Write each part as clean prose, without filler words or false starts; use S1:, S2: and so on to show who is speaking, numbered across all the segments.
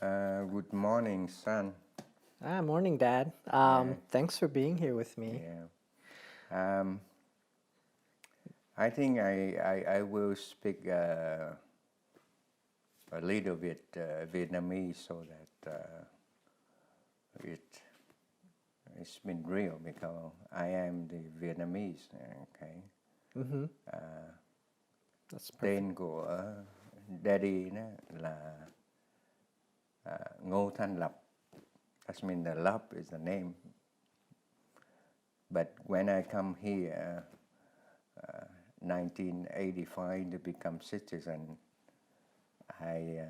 S1: Good morning, son.
S2: Morning, Dad.
S1: Yeah,
S2: Thanks for being here with me.
S1: yeah. Um, I think I will speak a little bit Vietnamese so that it's been real because I am the Vietnamese. Okay.
S2: Mm-hmm. That's perfect.
S1: Tên của Daddy đó là Ngo Thanh Lap. That means the Lap is the name. But when I come here, 1985 to become citizen, I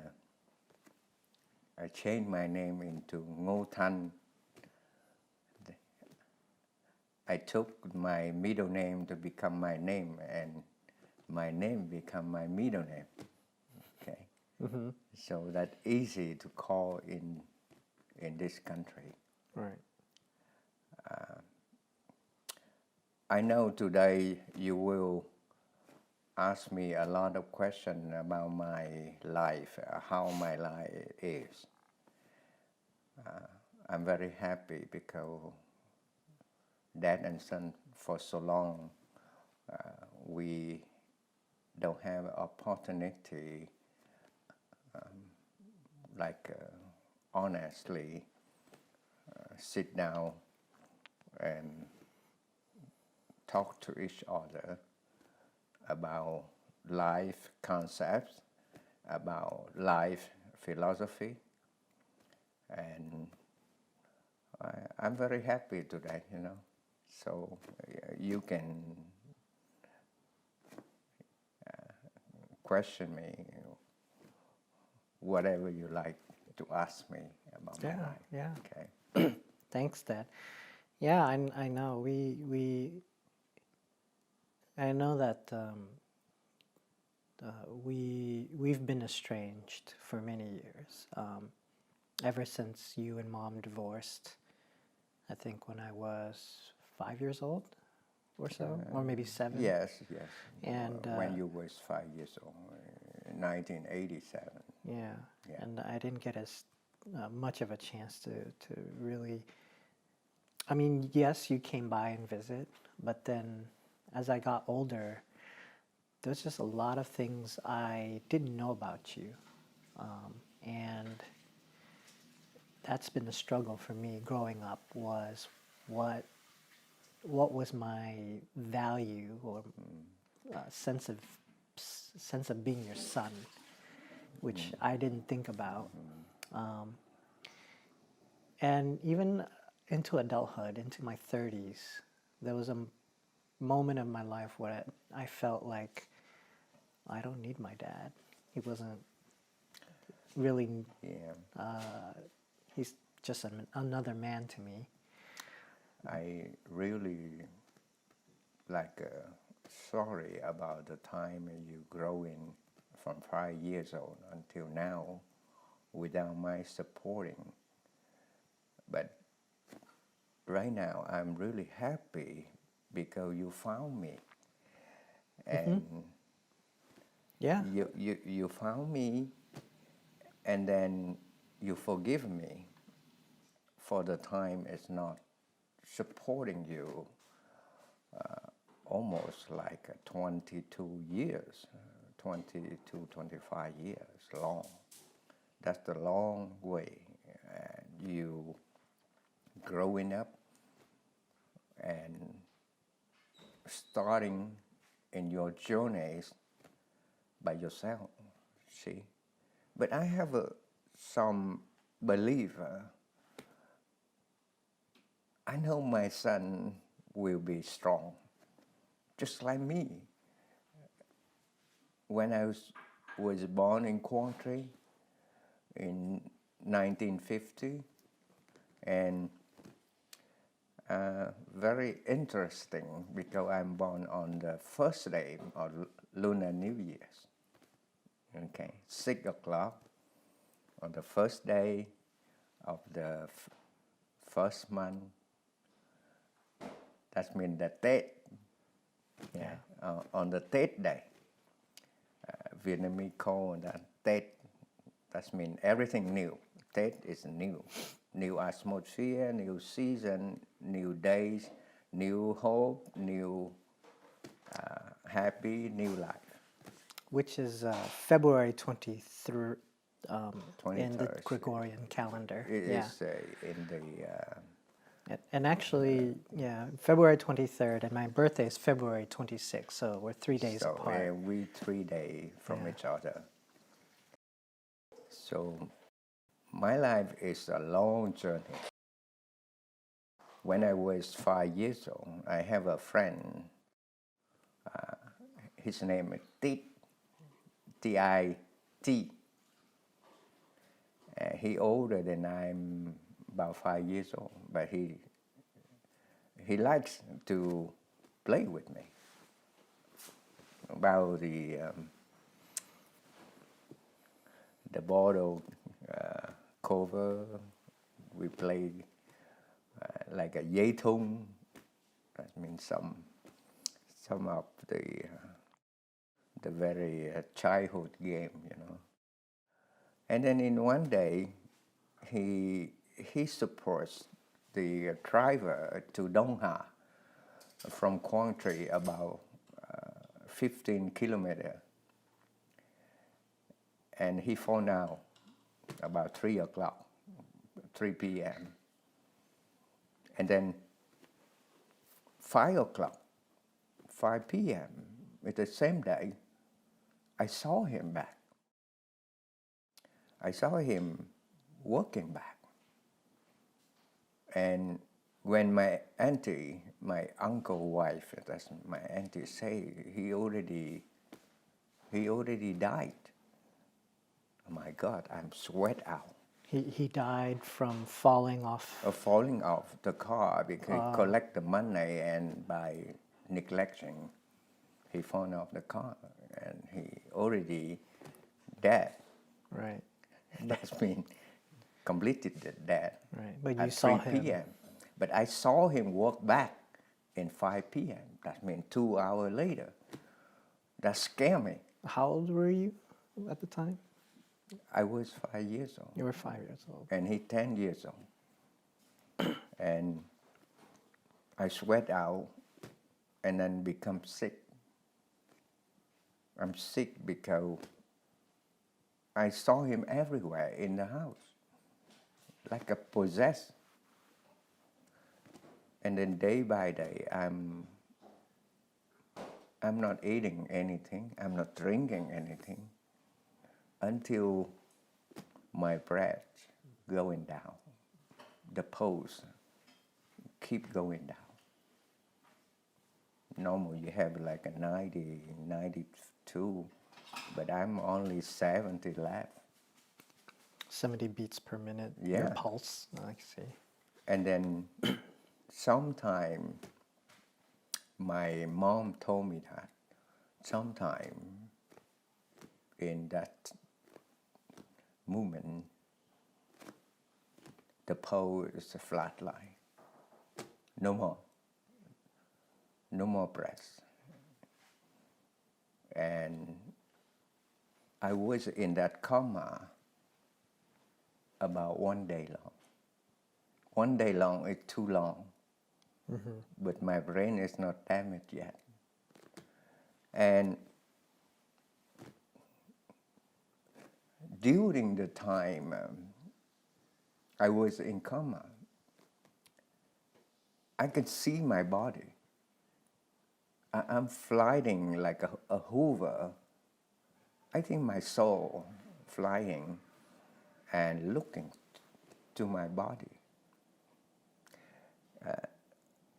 S1: changed my name into Ngo Thanh. I took my middle name to become my name, and my name become my middle name. Okay, so that's easy to call in this country.
S2: Right.
S1: I know today you will ask me a lot of questions about my life, how my life is. I'm very happy because dad and son for so long we don't have opportunity honestly sit down and talk to each other about life concepts, about life philosophy, and I'm very happy today, So you can question me, whatever you like to ask me about my life.
S2: Yeah.
S1: Okay.
S2: Thanks, Dad. Yeah, I know. I know that we've been estranged for many years. Ever since you and Mom divorced, I think when I was 5 years old or so, or maybe 7.
S1: Yes.
S2: And
S1: when you was 5 years old, 1987.
S2: Yeah, and I didn't get as much of a chance to really. I mean, yes, you came by and visit, but then as I got older, there's just a lot of things I didn't know about you, and that's been the struggle for me growing up. Was what was my value or sense of being your son, which I didn't think about. And even into adulthood, into my 30s, there was a moment of my life where I felt like I don't need my dad. He wasn't really, he's just another man to me.
S1: I really sorry about the time you growing from 5 years old until now without my supporting. But right now I'm really happy because you found me. And
S2: Yeah.
S1: you found me, and then you forgive me for the time it's not supporting you almost like 22 years, 22, 25 years long. That's the long way. You growing up and starting in your journeys by yourself, see. But I have some belief. I know my son will be strong, just like me. When I was born in country in 1950, and very interesting because I'm born on the first day of Lunar New Year's. Okay, 6 o'clock on the first day of the first month. That means the Tết. Yeah. On the Tết day, Vietnamese call that Tết. That means everything new. Tết is new atmosphere, new season, new days, new hope, new happy, new life.
S2: Which is February 23rd in the
S1: 23rd.
S2: Gregorian calendar.
S1: It
S2: Yeah.
S1: is in the
S2: And actually, yeah, February 23rd, and my birthday is February 26th, so we're 3 days
S1: so
S2: apart.
S1: we 3 days from each other. So my life is a long journey. When I was 5 years old, I have a friend. His name is Tit, T-I-T. He older than I'm about 5 years old, but he likes to play with me about the bottle cover. We play like a dây thun. That means some of the very childhood game, you know. And then in one day, he supports the driver to Dongha from Quang Tri, about 15 kilometers. And he found out about 3 p.m. And then 5 p.m., it's the same day, I saw him back. I saw him walking back. And when my auntie, my uncle's wife, that's my auntie, say he already died. Oh my God, I'm sweat out.
S2: He died from falling off.
S1: Of falling off the car because he collect the money, and by neglecting, he fall off the car, and he already dead.
S2: Right.
S1: That's been completed the dead.
S2: Right. But you
S1: at
S2: saw
S1: 3
S2: him.
S1: p.m. But I saw him walk back in 5 p.m. That means 2 hours later. That scared me.
S2: How old were you at the time?
S1: I was 5 years old.
S2: You were 5 years old.
S1: And he 10 years old. And I sweat out and then become sick. I'm sick because I saw him everywhere in the house, like a possessed. And then day by day, I'm not eating anything, I'm not drinking anything, until my breath going down. The pulse keep going down. Normally you have like a 90, 92, but I'm only 70 left.
S2: 70 beats per minute.
S1: Yeah.
S2: Your pulse. I see.
S1: And then sometime my mom told me that sometime in that moment, the pole is a flat line. No more. No more breath. And I was in that coma about 1 day long. 1 day long is too long. Mm-hmm. But my brain is not damaged yet. And during the time I was in coma, I could see my body. I'm flying like a hoover. I think my soul flying and looking to my body.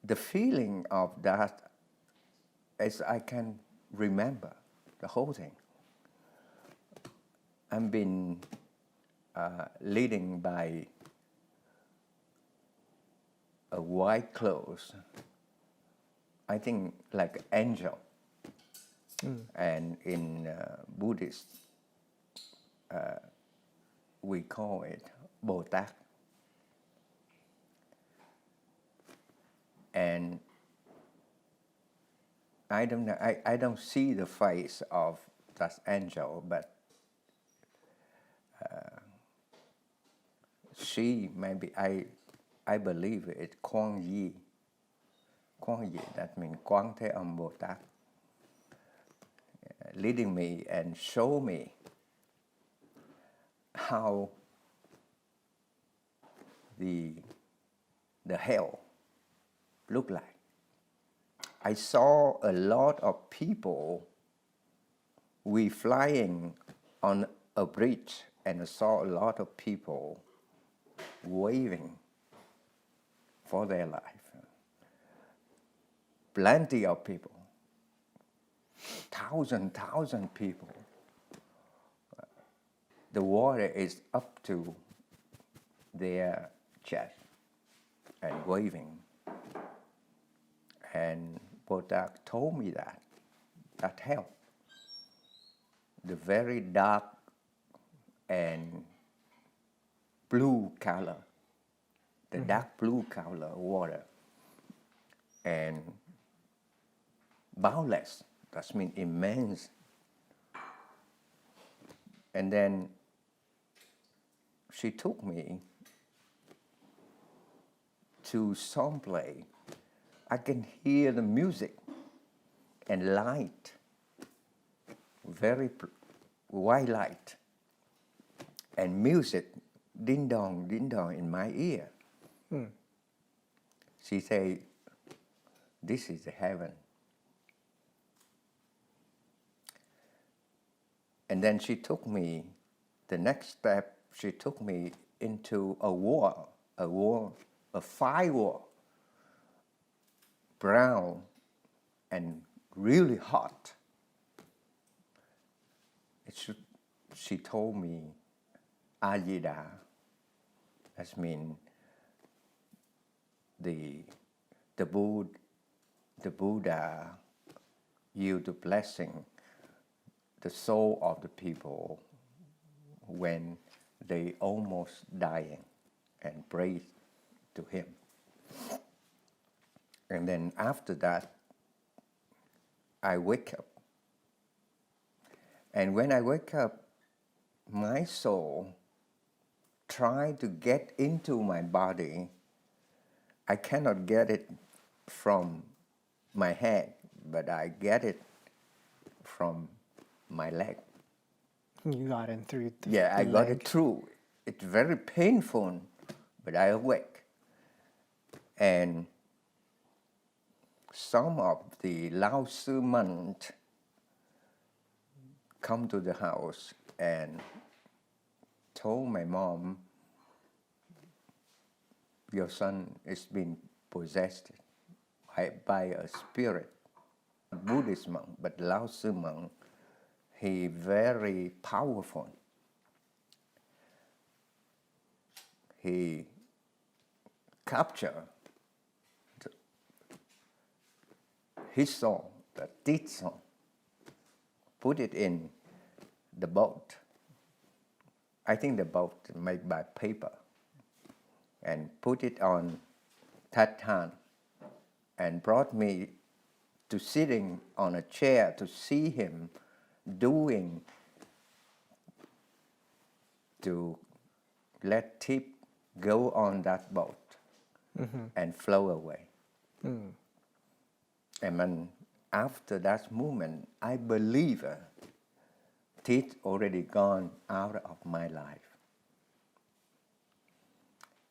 S1: The feeling of that is I can remember the whole thing. I'm being leading by a white clothes, I think like angel. And in Buddhist, we call it Bồ Tát. And I don't know, I don't see the face of that angel, but she maybe I believe it's Quang Yi. Quang Yi, that means Quang Thế Âm Bồ Tát, leading me and show me how the hell look like. I saw a lot of people. We flying on a bridge, and I saw a lot of people waving for their life. Plenty of people, thousand people. The water is up to their chest and waving. And Buddha told me that hell, the very dark and blue color, the dark blue color water, and boundless, that means immense. And then she took me to some place. I can hear the music and light, very white light, and music, ding dong in my ear. She said, "This is heaven." And then she took me, the next step, she took me into a firewall, brown and really hot. She told me, Ajida, that means the Buddha yield the blessing, the soul of the people when they almost dying, and pray to him. And then after that, I wake up. And when I wake up, my soul try to get into my body. I cannot get it from my head, but I get it from my leg.
S2: You got in through the
S1: Yeah, I
S2: the
S1: got
S2: leg.
S1: it through. It's very painful, but I awake. And some of the Lao Sư monks come to the house and told my mom, your son is being possessed by a spirit. Buddhist monk, but Lao Sư monk, he very powerful. He captured his soul, the teeth soul, put it in the boat. I think the boat made by paper, and put it on tathan, and brought me to sitting on a chair to see him doing, to let tip go on that boat and flow away. And then after that moment, I believe teeth already gone out of my life.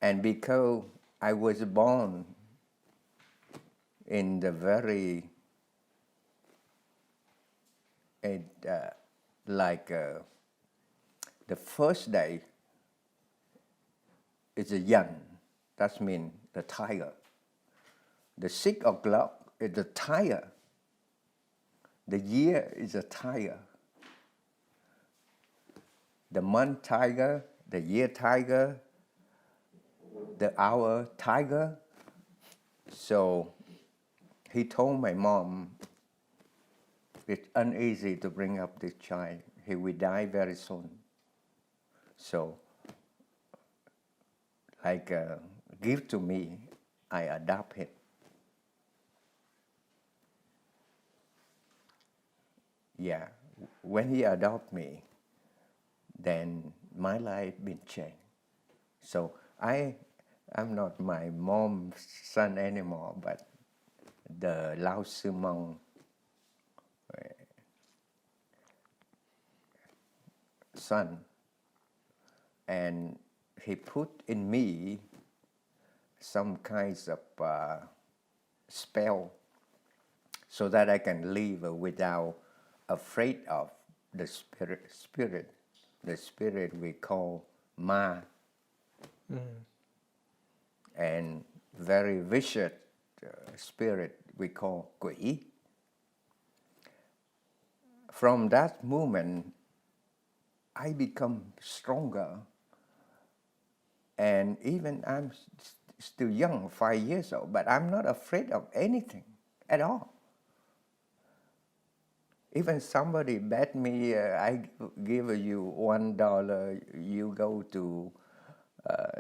S1: And because I was born in the very, the first day is a yan, that means the tiger. The 6 o'clock is the tiger. The year is a tiger. The month tiger, the year tiger, the hour tiger. So he told my mom, it's uneasy to bring up this child. He will die very soon. So, give to me, I adopt him. Yeah, when he adopted me, then my life been changed. So I'm not my mom's son anymore, but the Lao Sư Mong son, and he put in me some kinds of spell so that I can live without afraid of the spirit we call Ma, and very vicious spirit we call Quỷ. From that moment, I become stronger, and even I'm still young, 5 years old, but I'm not afraid of anything at all. Even somebody bet me, I give you $1, you go to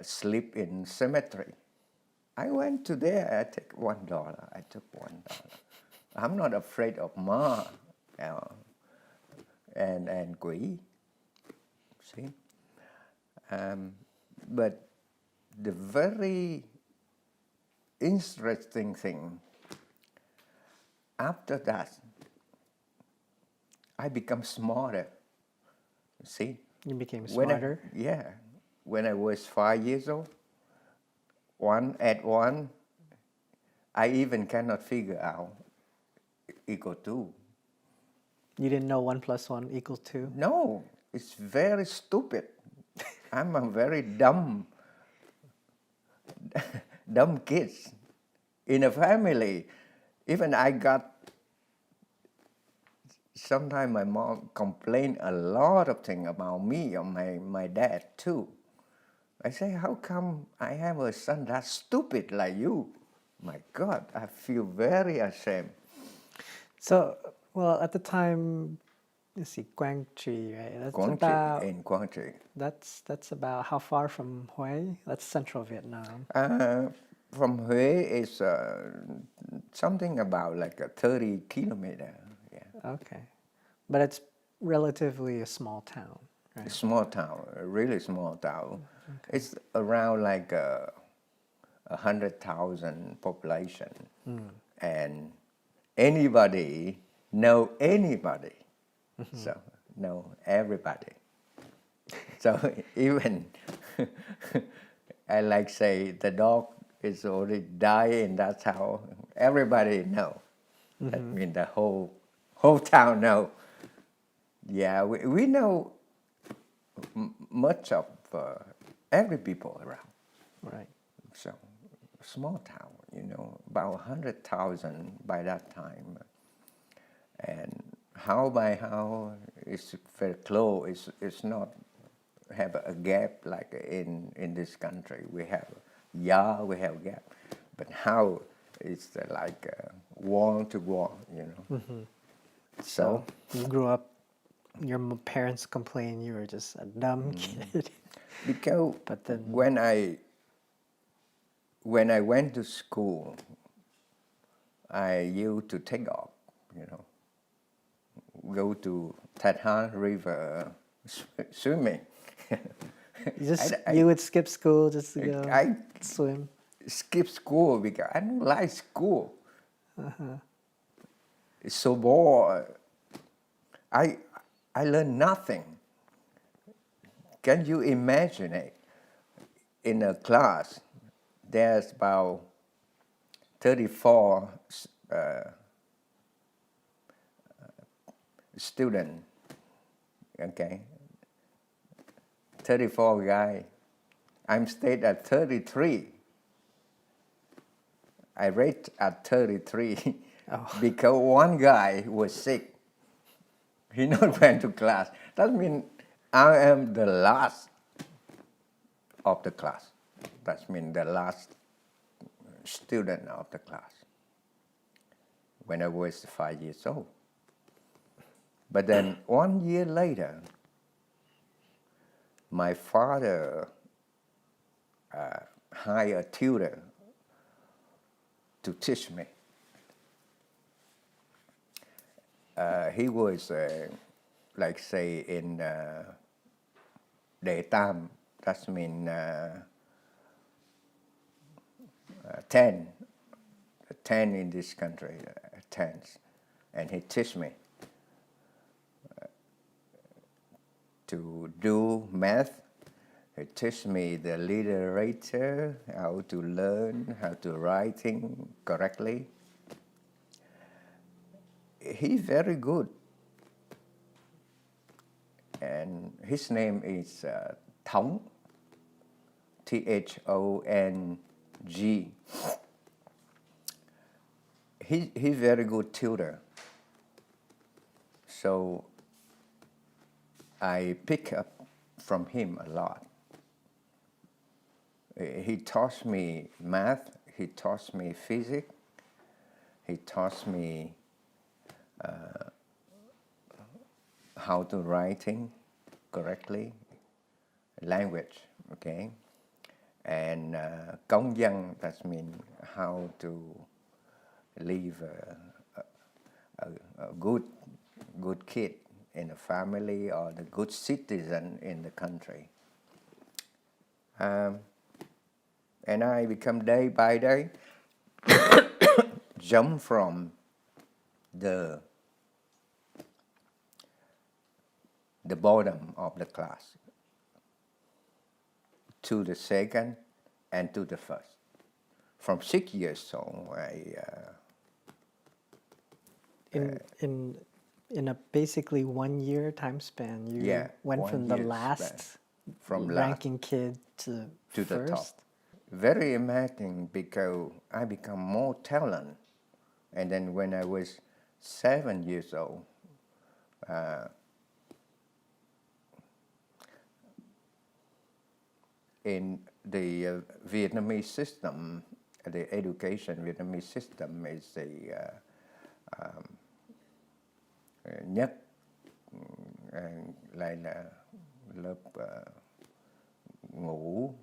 S1: sleep in cemetery. I went to there, I took $1. I took $1. I'm not afraid of Ma and Quỷ. See? But the very interesting thing, after that, I become smarter. See?
S2: You became smarter?
S1: When I was 5 years old, 1 + 1, I even cannot figure out equal 2.
S2: You didn't know 1 + 1 = 2?
S1: No, it's very stupid. I'm a very dumb kid in a family. Even I got, sometimes my mom complained a lot of things about me or my dad too. I say, how come I have a son that's stupid like you? My God, I feel very ashamed.
S2: So, well, at the time, let's see, Quang Tri, right?
S1: In Quang Tri.
S2: That's about how far from Hue? That's central Vietnam.
S1: From Hue is something about like a 30 kilometer. Yeah.
S2: Okay. But it's relatively a small town, right?
S1: A small town, a really small town. Okay. It's around like 100,000 population. And anybody know anybody. So know everybody. So even I like say the dog is already dying. That's how everybody know. That means the whole town know. Yeah, we know much of every people around.
S2: Right.
S1: So small town, about 100,000 by that time, and how by how it's very close. It's not have a gap like in this country. We have we have gap, but how it's like wall to wall, So
S2: you grew up. Your parents complained you were just a dumb kid.
S1: Because
S2: but then
S1: when I went to school, I used to take off, go to Thạch Hang River swimming.
S2: You would skip school just to go swim?
S1: Skip school because I don't like school. It's so bored. I learned nothing. Can you imagine it? In a class, there's about 34 students, okay? 34 guys. I'm stayed at 33. I rate at 33 because one guy was sick. He not went to class. That means I am the last of the class. That means the last student of the class when I was 5 years old. But then 1 year later, my father hired a tutor to teach me. He was, like say, in Đệ Tam. That means 10, 10 in this country, 10s, and he teach me to do math. He teach me the literature, how to learn, how to writing correctly. He's very good. And his name is Thong, Thong. He's very good tutor. So I pick up from him a lot. He taught me math, he taught me physics, he taught me how to writing correctly, language, okay? And công dân, that means how to live a good kid in the family or the good citizen in the country. And I become day by day jump from the bottom of the class to the second and to the first. From 6 years old,
S2: in a basically 1 year time span, you went from the last ranking kid to
S1: the
S2: first.
S1: top. Very amazing, because I become more talent. And then when I was 7 years old, in the Vietnamese system, the education Vietnamese system is the nhất, lại là lớp ngũ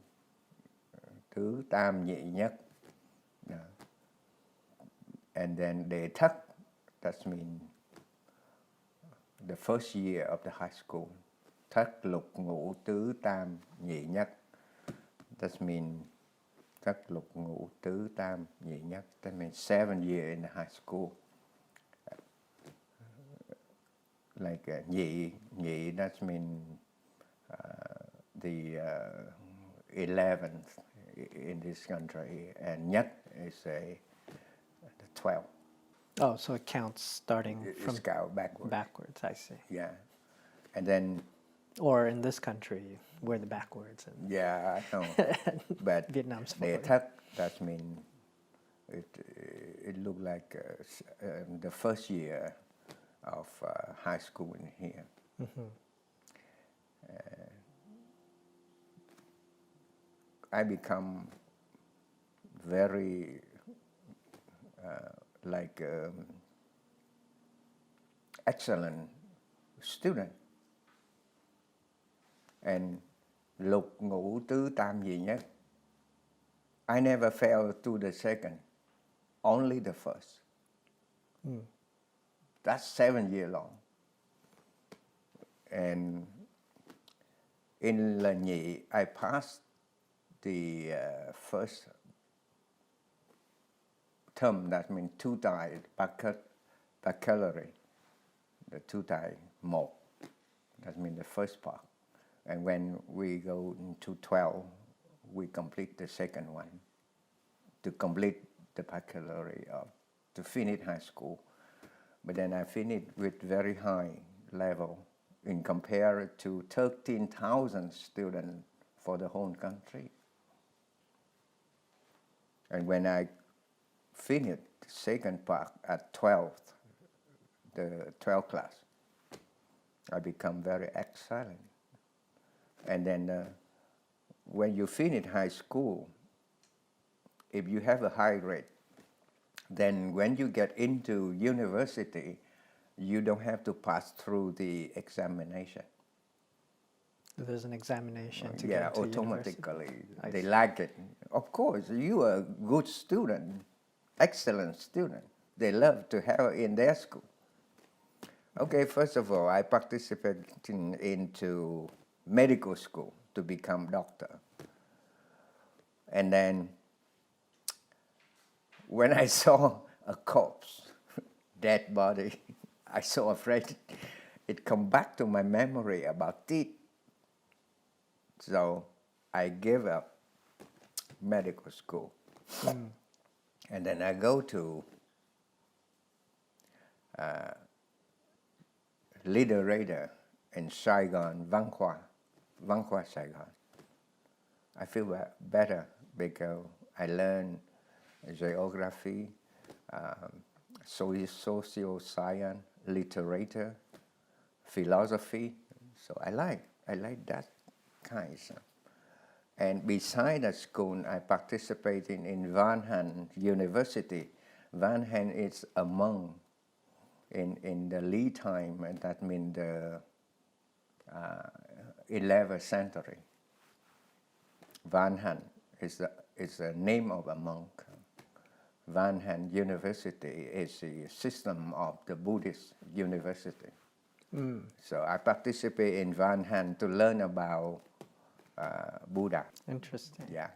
S1: thứ tam nhị nhất. And then đệ thất, that means the first year of the high school. Thất lục ngũ tứ tam nhị nhất. That means thất lục ngũ tứ tam nhị nhất. That means 7 years in the high school. Like nhị, that means the 11th in this country, and nhất is the 12th.
S2: Oh, so it counts starting from
S1: backwards.
S2: Backwards, I see.
S1: Yeah, and then.
S2: Or in this country, we're the backwards. And
S1: yeah, I know. But
S2: Vietnam's forward.
S1: đệ thất, that means it looked like the first year of high school in here.
S2: Mm-hmm.
S1: I become very excellent student. And lục ngũ tứ tam nhị nhất, I never fell to the second, only the first. That's 7 years long. And in La Nhị, I passed the first term, that means two tài baccalaureate, the two tài một, that means the first part. And when we go into 12, we complete the second one to complete the baccalaureate, to finish high school. But then I finished with very high level in compared to 13,000 students for the whole country. And when I finished the second part at 12th, the 12th class, I become very excellent. And then when you finish high school, if you have a high grade, then when you get into university, you don't have to pass through the examination.
S2: There's an examination to
S1: get
S2: into
S1: automatically.
S2: University.
S1: They like it. Of course, you are a good student, excellent student. They love to have it in their school. Okay, first of all, I participated into medical school to become doctor. And then when I saw a corpse, dead body, I so afraid it come back to my memory about it. So I gave up medical school. And then I go to literature in Saigon, Văn Khoa Saigon. I feel better because I learned geography, social science, literature, philosophy. So I like that kind of stuff. And beside the school, I participated in Van Han University. Van Han is a monk in the Lee time, and that means the 11th century. Van Han is the name of a monk. Van Han University is the system of the Buddhist university. So I participate in Van Han to learn about Buddha.
S2: Interesting.
S1: Yeah.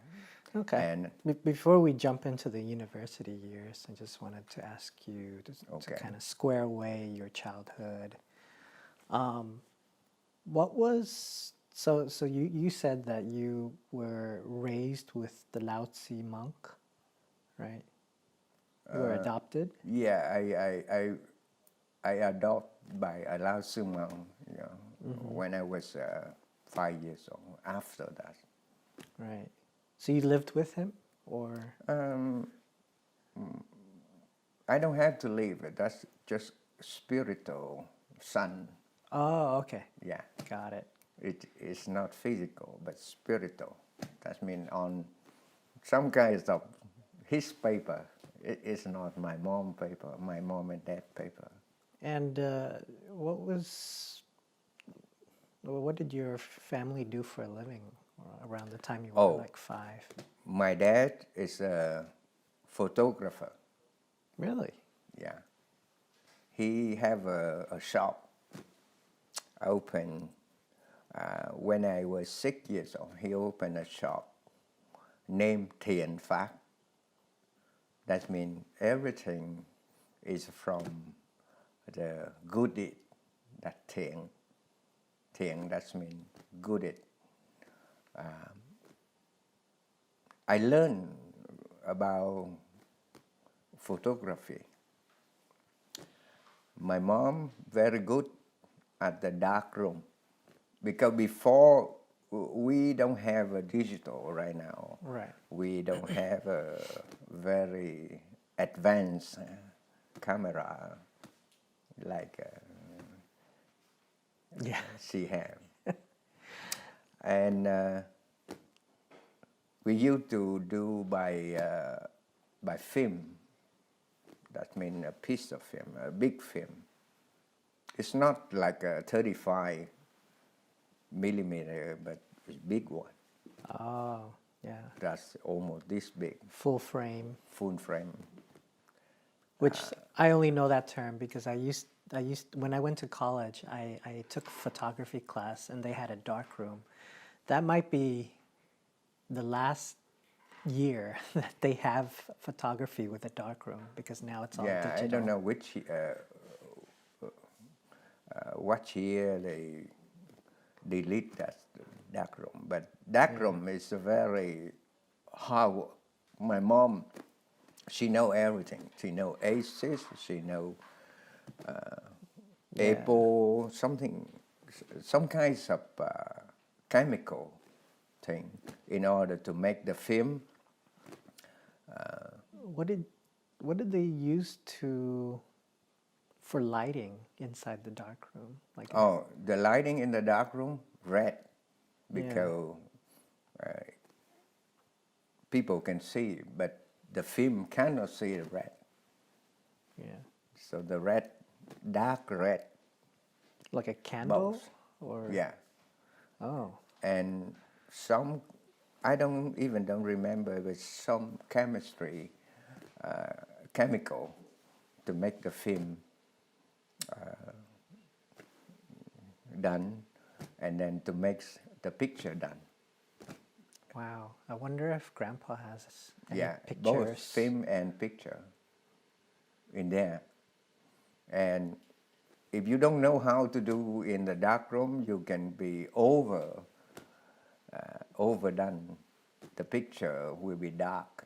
S2: Okay.
S1: And
S2: before we jump into the university years, I just wanted to ask you to kind of square away your childhood. What was so you said that you were raised with the Lao Tzu monk, right? You were adopted?
S1: Yeah, I adopted by a Lao Tzu monk, when I was 5 years old. After that,
S2: right. So you lived with him, or?
S1: I don't have to live. That's just spiritual son.
S2: Oh, okay.
S1: Yeah,
S2: Got it.
S1: it is not physical but spiritual. That means on some kinds of his paper. It is not my mom paper, my mom and dad paper.
S2: And what did your family do for a living around the time you were like 5?
S1: My dad is a photographer.
S2: Really?
S1: Yeah. He have a shop open when I was 6 years old. He opened a shop named Thiện Pháp. That means everything is from the good deed. That thiện, that means good deed. I learned about photography. My mom very good at the dark room, because before we don't have a digital right now.
S2: Right.
S1: We don't have a very advanced camera like she have. And we used to do by film. That means a piece of film, a big film. It's not like a 35 millimeter, but it's big one.
S2: Oh, yeah.
S1: That's almost this big.
S2: Full frame.
S1: Full frame.
S2: Which I only know that term because I used when I went to college, I took photography class and they had a dark room. That might be the last year that they have photography with a dark room, because now it's all digital.
S1: I don't know which what year they delete that dark room, but dark room is a very hard work. My mom, she know everything. She know aces. She know apple, some kinds of chemical thing in order to make the film.
S2: What did they use for lighting inside the dark room? Like
S1: The lighting in the dark room, red, because people can see, but the film cannot see the red.
S2: Yeah.
S1: So the red, dark red.
S2: Like a candle?
S1: Bulbs.
S2: Or
S1: Yeah.
S2: Oh.
S1: And some, I don't remember, but some chemical to make the film done, and then to make the picture done.
S2: Wow. I wonder if Grandpa has any
S1: Yeah, both
S2: pictures.
S1: film and picture in there. And if you don't know how to do in the dark room, you can be overdone. The picture will be dark,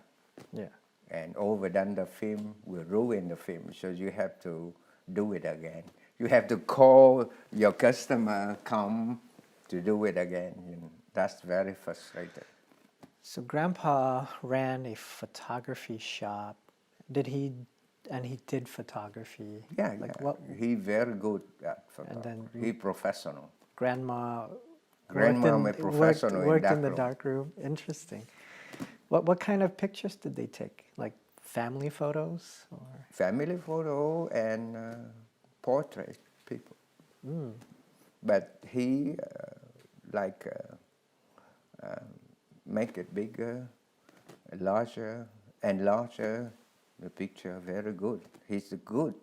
S2: Yeah.
S1: and overdone the film will ruin the film. So you have to do it again. You have to call your customer come to do it again. You know, that's very frustrating.
S2: So Grandpa ran a photography shop. Did he? And he did photography.
S1: Yeah,
S2: Like
S1: yeah.
S2: what?
S1: He very good at
S2: And
S1: photography.
S2: then
S1: He professional.
S2: Grandma
S1: Grandma a professional in
S2: worked in
S1: dark
S2: the
S1: room.
S2: dark room. Interesting. What kind of pictures did they take? Like family photos or?
S1: Family photo and portrait people. But he make it bigger, larger and larger. The picture very good. He's good.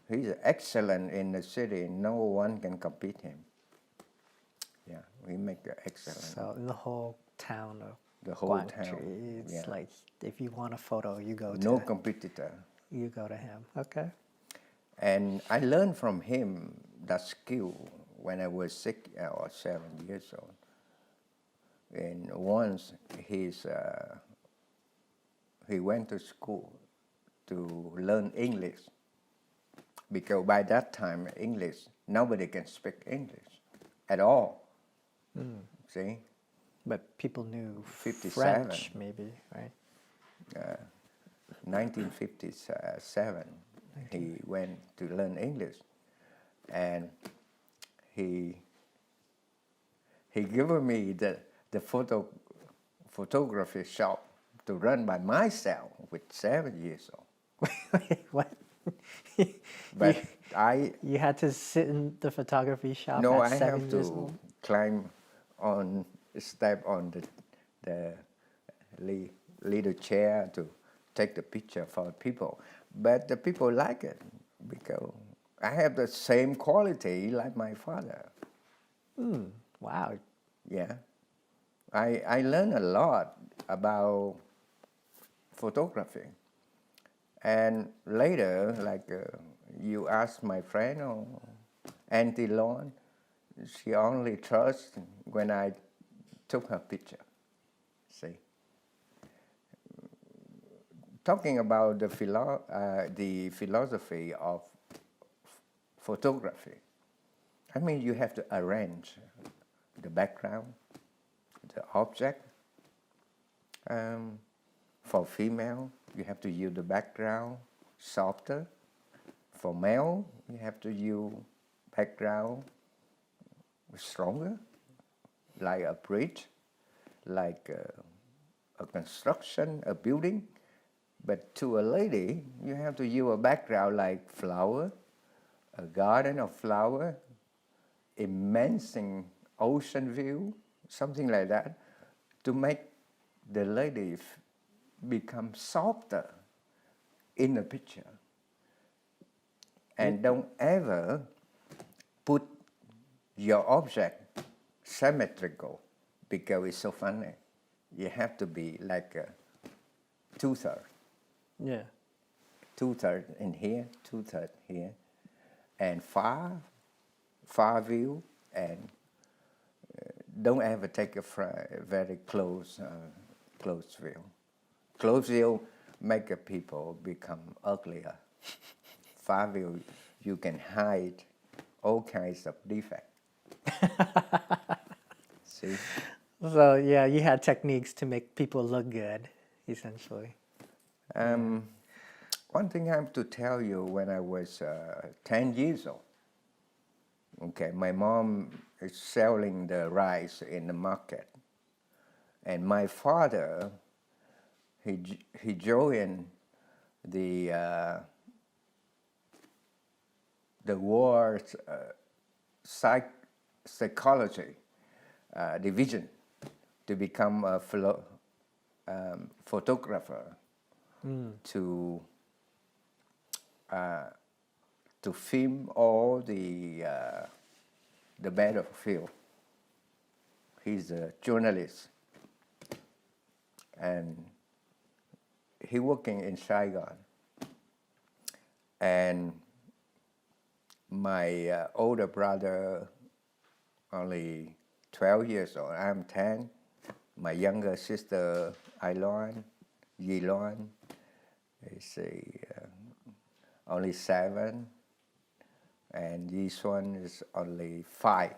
S1: He's excellent in the city. No one can compete him. Yeah, we make an excellent.
S2: So in the whole town of
S1: The whole
S2: Guangzhou,
S1: town.
S2: it's
S1: Yeah.
S2: like if you want a photo, you go
S1: No
S2: to
S1: competitor.
S2: him. Okay.
S1: And I learned from him that skill when I was 6 or 7 years old. And once he went to school to learn English, because by that time English, nobody can speak English at all. See?
S2: But people knew
S1: 57.
S2: French, maybe, right?
S1: 1957, he went to learn English, and he gave me the photography shop to run by myself with 7 years old.
S2: Wait, what?
S1: But
S2: you had to sit in the photography shop
S1: no,
S2: at
S1: I
S2: 7
S1: have
S2: years
S1: to
S2: old?
S1: climb on, step on the little chair to take the picture for people. But the people like it because I have the same quality like my father.
S2: Wow.
S1: Yeah. I learned a lot about photography. And later, like you asked my friend or Auntie Lon, she only trusts when I took her picture. See? Talking about the philosophy of photography, I mean, you have to arrange the background, the object. For female, you have to use the background softer. For male, you have to use background stronger, like a bridge, like a construction, a building. But to a lady, you have to use a background like flower, a garden of flower, immense ocean view, something like that, to make the lady become softer in the picture. And don't ever put your object symmetrical because it's so funny. You have to be like a 2/3.
S2: Yeah.
S1: 2/3 in here, 2/3 here, and far view, and don't ever take a very close view. Close view make people become uglier. Far view, you can hide all kinds of defects. See?
S2: So yeah, you had techniques to make people look good, essentially.
S1: One thing I have to tell you, when I was 10 years old, okay, my mom is selling the rice in the market, and my father, he joined the war's psychology division to become a photographer to film all the battlefield. He's a journalist. and he working in Saigon. And my older brother only 12 years old. I'm 10. My younger sister, Yilon, is only 7. And Yisuan is only 5.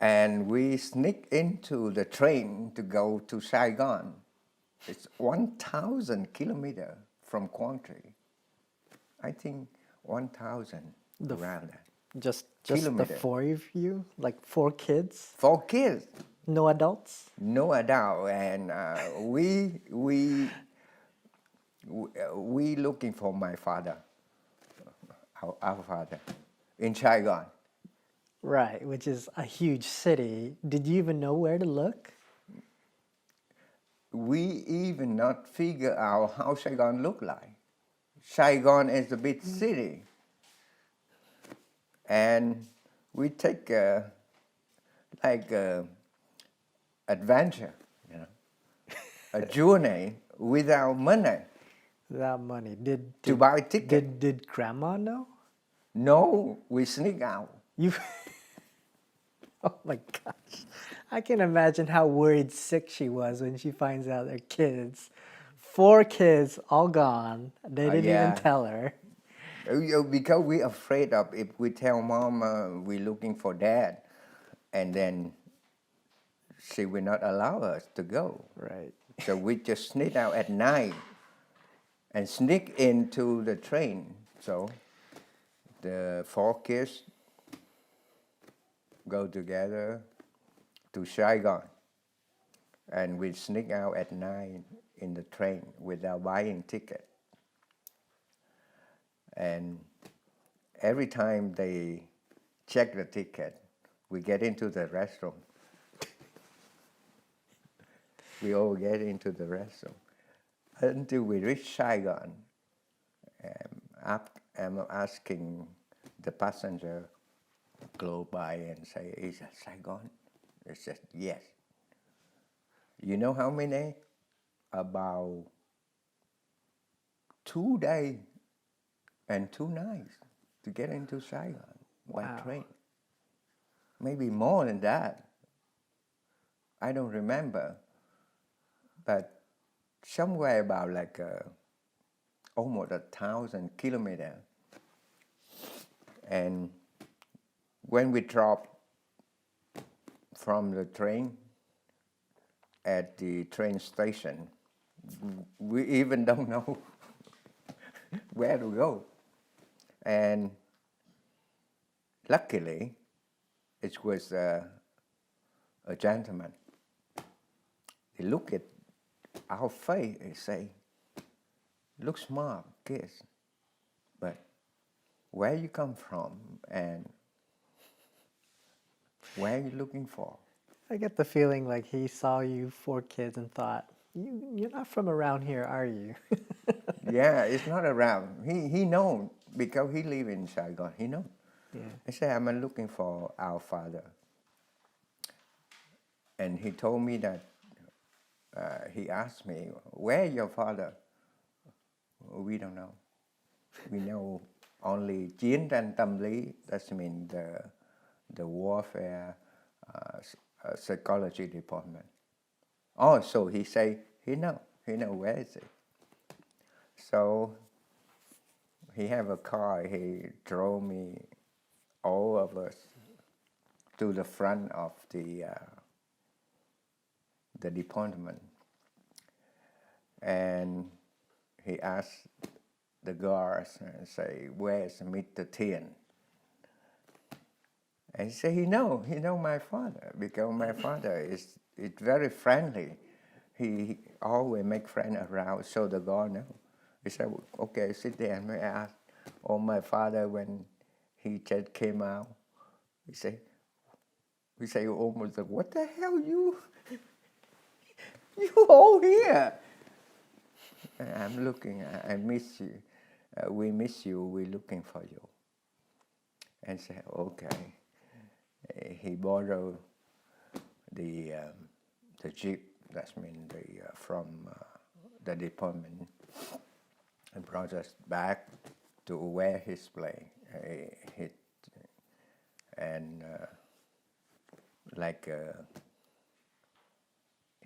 S1: And we sneak into the train to go to Saigon. It's 1,000 kilometers from Quang Tri. I think 1,000 around that.
S2: Just
S1: Kilometer.
S2: the 4 of you, like 4 kids,
S1: 4 kids,
S2: no adults.
S1: no adult, and we looking for my father, our father, in Saigon.
S2: Right, which is a huge city. Did you even know where to look?
S1: We even not figure out how Saigon look like. Saigon is a big city, and we take adventure, a journey without money.
S2: Without money.
S1: To buy a ticket.
S2: Did grandma know?
S1: No, we sneak out.
S2: You Oh my gosh. I can imagine how worried sick she was when she finds out her kids, 4 kids all gone. They didn't even tell her.
S1: Because we're afraid of if we tell mom we're looking for dad, and then she will not allow us to go.
S2: Right.
S1: So we just sneak out at night and sneak into the train. So the 4 kids go together to Saigon, and we sneak out at night in the train without buying ticket. And every time they check the ticket, we get into the restroom. We all get into the restroom until we reach Saigon. I'm asking the passenger close by and say, "Is that Saigon?" They said, "Yes." You know how many? About 2 days and 2 nights to get into Saigon by train. Maybe more than that. I don't remember. But somewhere about like almost 1,000 kilometers. And when we drop from the train at the train station, we even don't know where to go. And luckily, it was a gentleman. He looked at our face and say, "Look smart, kids, but where you come from and where are you looking for?"
S2: I get the feeling like he saw you 4 kids and thought, you're not from around here, are you?
S1: Yeah, it's not around. He know because he live in Saigon. He know.
S2: Yeah.
S1: I said, "I'm looking for our father." And he told me that, he asked me, "Where is your father?" We don't know. We know only chiến tranh tâm lý. That means the warfare psychology department. Oh, so he say he know where is it. So he have a car. He drove me, all of us, to the front of the department, and he asked the guards and say, "Where's Mr. Tien?" And he said he know my father, because my father is very friendly. He always make friends around, so the guard know. He said, "Okay, sit there." And I asked, my father, when he just came out, we say almost like, "What the hell you all here?" And I'm looking, I miss you. We miss you, we're looking for you. And said, okay. He borrowed the jeep, That means from the department and brought us back to where he's playing. And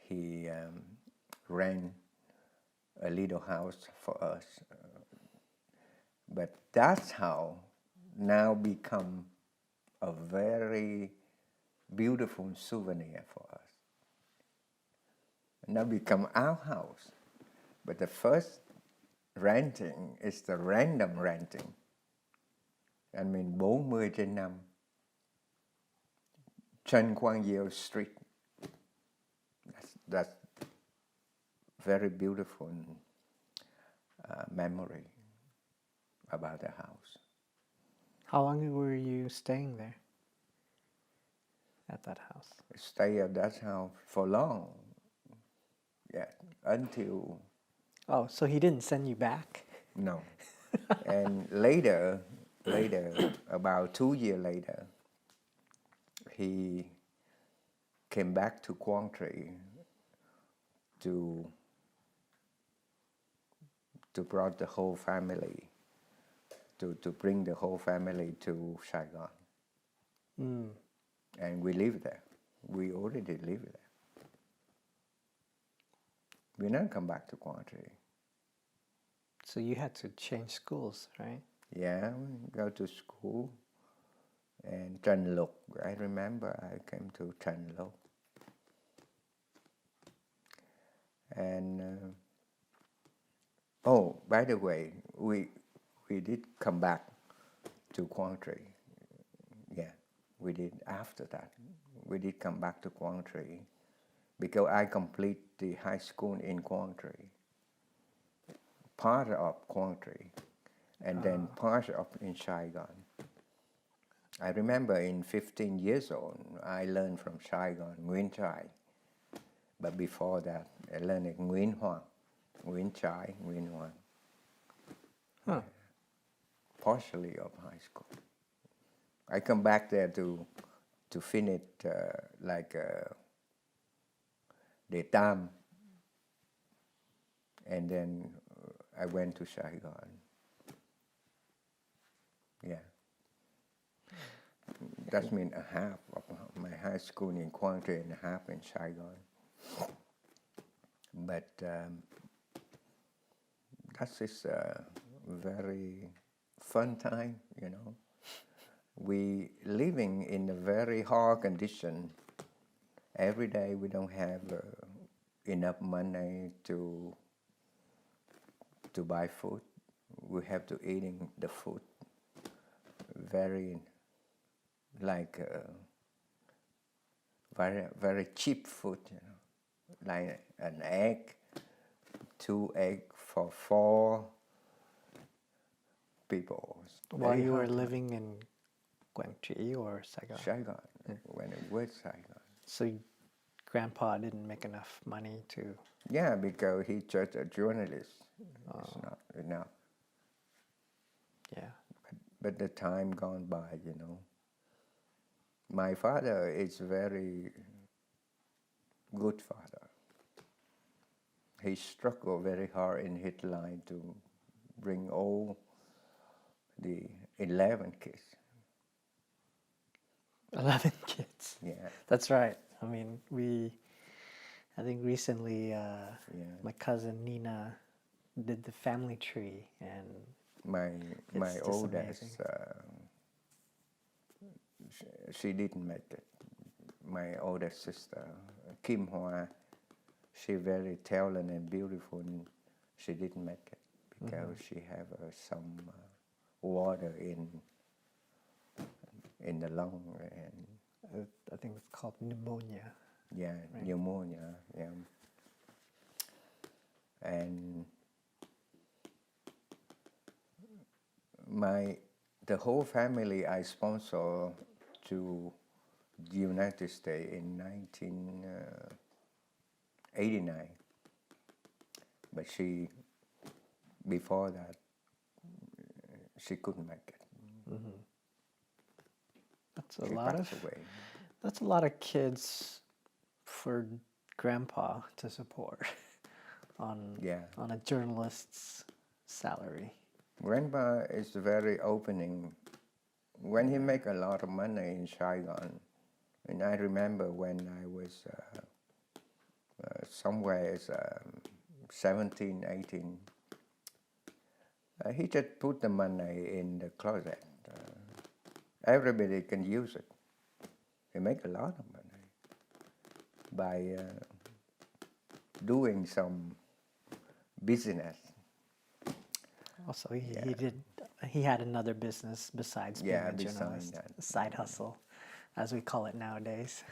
S1: he ran a little house for us. But that's how now become a very beautiful souvenir for us. Now become our house. But the first renting is the random renting. I mean 40/5 Trần Quang Diệu Street. That's very beautiful memory about the house.
S2: How long were you staying there at that house?
S1: Stay at that house for long. Yeah, until...
S2: Oh, so he didn't send you back?
S1: No. And later, about 2 years later, he came back to Quang Tri to brought the whole family, to bring the whole family to Saigon. And we lived there. We already lived there. We never come back to Quang Tri.
S2: So you had to change schools, right?
S1: Yeah, go to school. And Trần Lục, I remember I came to Trần Lục. And, oh, by the way, we did come back to Quang Tri. Yeah, we did after that. We did come back to Quang Tri because I complete the high school in Quang Tri. Part of Quang Tri, and then part of in Saigon. I remember in 15 years old, I learned from Saigon, Nguyễn Trãi. But before that, I learned at Nguyễn Hoàng, Nguyễn Trãi, Nguyễn Hoàng.
S2: Huh.
S1: Partially of high school. I come back there to finish the Tam, and then I went to Saigon. Yeah. That means a half of my high school in Quang Tri and a half in Saigon. But that is a very fun time, you know. We living in a very hard condition. Every day we don't have enough money to buy food. We have to eating the food very very cheap food, you know, like an egg, 2 eggs for 4 people.
S2: While you were living in Quang Tri or Saigon?
S1: Saigon, when it was Saigon.
S2: So Grandpa didn't make enough money to...
S1: Yeah, because he's just a journalist. It's not enough.
S2: Yeah.
S1: But the time gone by, you know. My father is very good father. He struggled very hard in his life to bring all the 11 kids.
S2: 11 kids.
S1: Yeah.
S2: That's right. I mean, I think recently my cousin Nina did the family tree, and
S1: my oldest, she didn't make it. My oldest sister, Kim Hoa, she very talented and beautiful, and she didn't make it because she have some water in the lung, and
S2: I think it's called pneumonia.
S1: Yeah, right? Pneumonia. Yeah, and the whole family I sponsored to the United States in 1989, but before that, she couldn't make it.
S2: Mm-hmm. That's
S1: She passed away.
S2: That's a lot of kids for grandpa to support on a journalist's salary.
S1: Grandpa is very opening. When he make a lot of money in Saigon, and I remember when I was somewhere 17, 18, he just put the money in the closet. Everybody can use it. He make a lot of money by doing some business.
S2: Also, he had another business besides being a journalist, a side hustle, as we call it nowadays.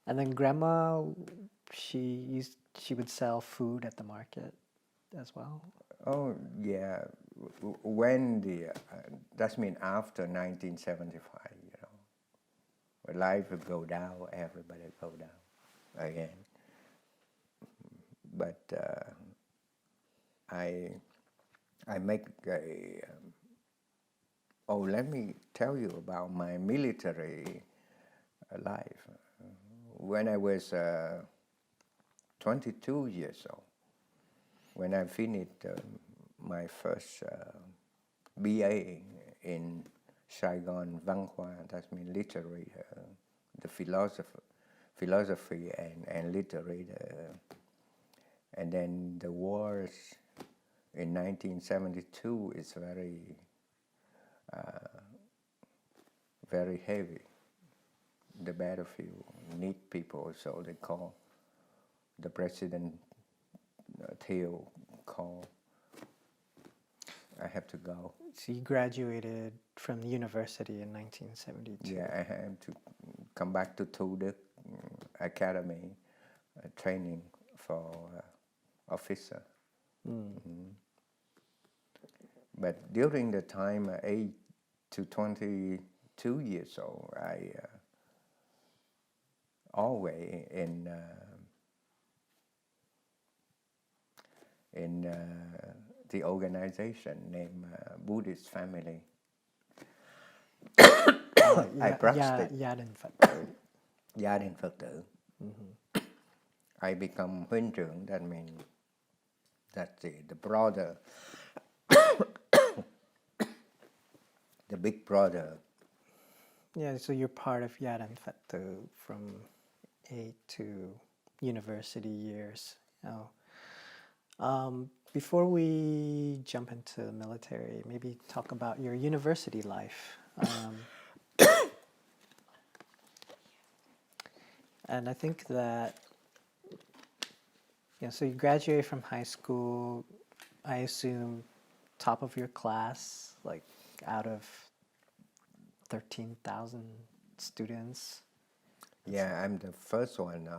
S2: And then grandma, she would sell food at the market as well.
S1: Oh yeah, when that means after 1975, when life will go down, everybody go down again. But I make a. Let me tell you about my military life. When I was 22 years old, when I finished my first BA in Saigon Văn Hoa, that means literary, the philosophy and literary. And then the wars in 1972 is very heavy. The battlefield need people, so they call the president Thieu call. I have to go.
S2: So you graduated from the university in 1972.
S1: Yeah, I have to come back to Thu Đức Academy, training for officer. But during the time 8 to 22 years old, I always in the organization named Buddhist Family. I practiced
S2: Gia đình Phật tử.
S1: Gia đình Phật tử. I become huynh trưởng. That means that's the brother, the big brother.
S2: Yeah, so you're part of Gia đình Phật tử from 8 to university years. Before we jump into the military, maybe talk about your university life. And I think that, so you graduated from high school, I assume top of your class, like out of 13,000 students.
S1: Yeah, I'm the first one,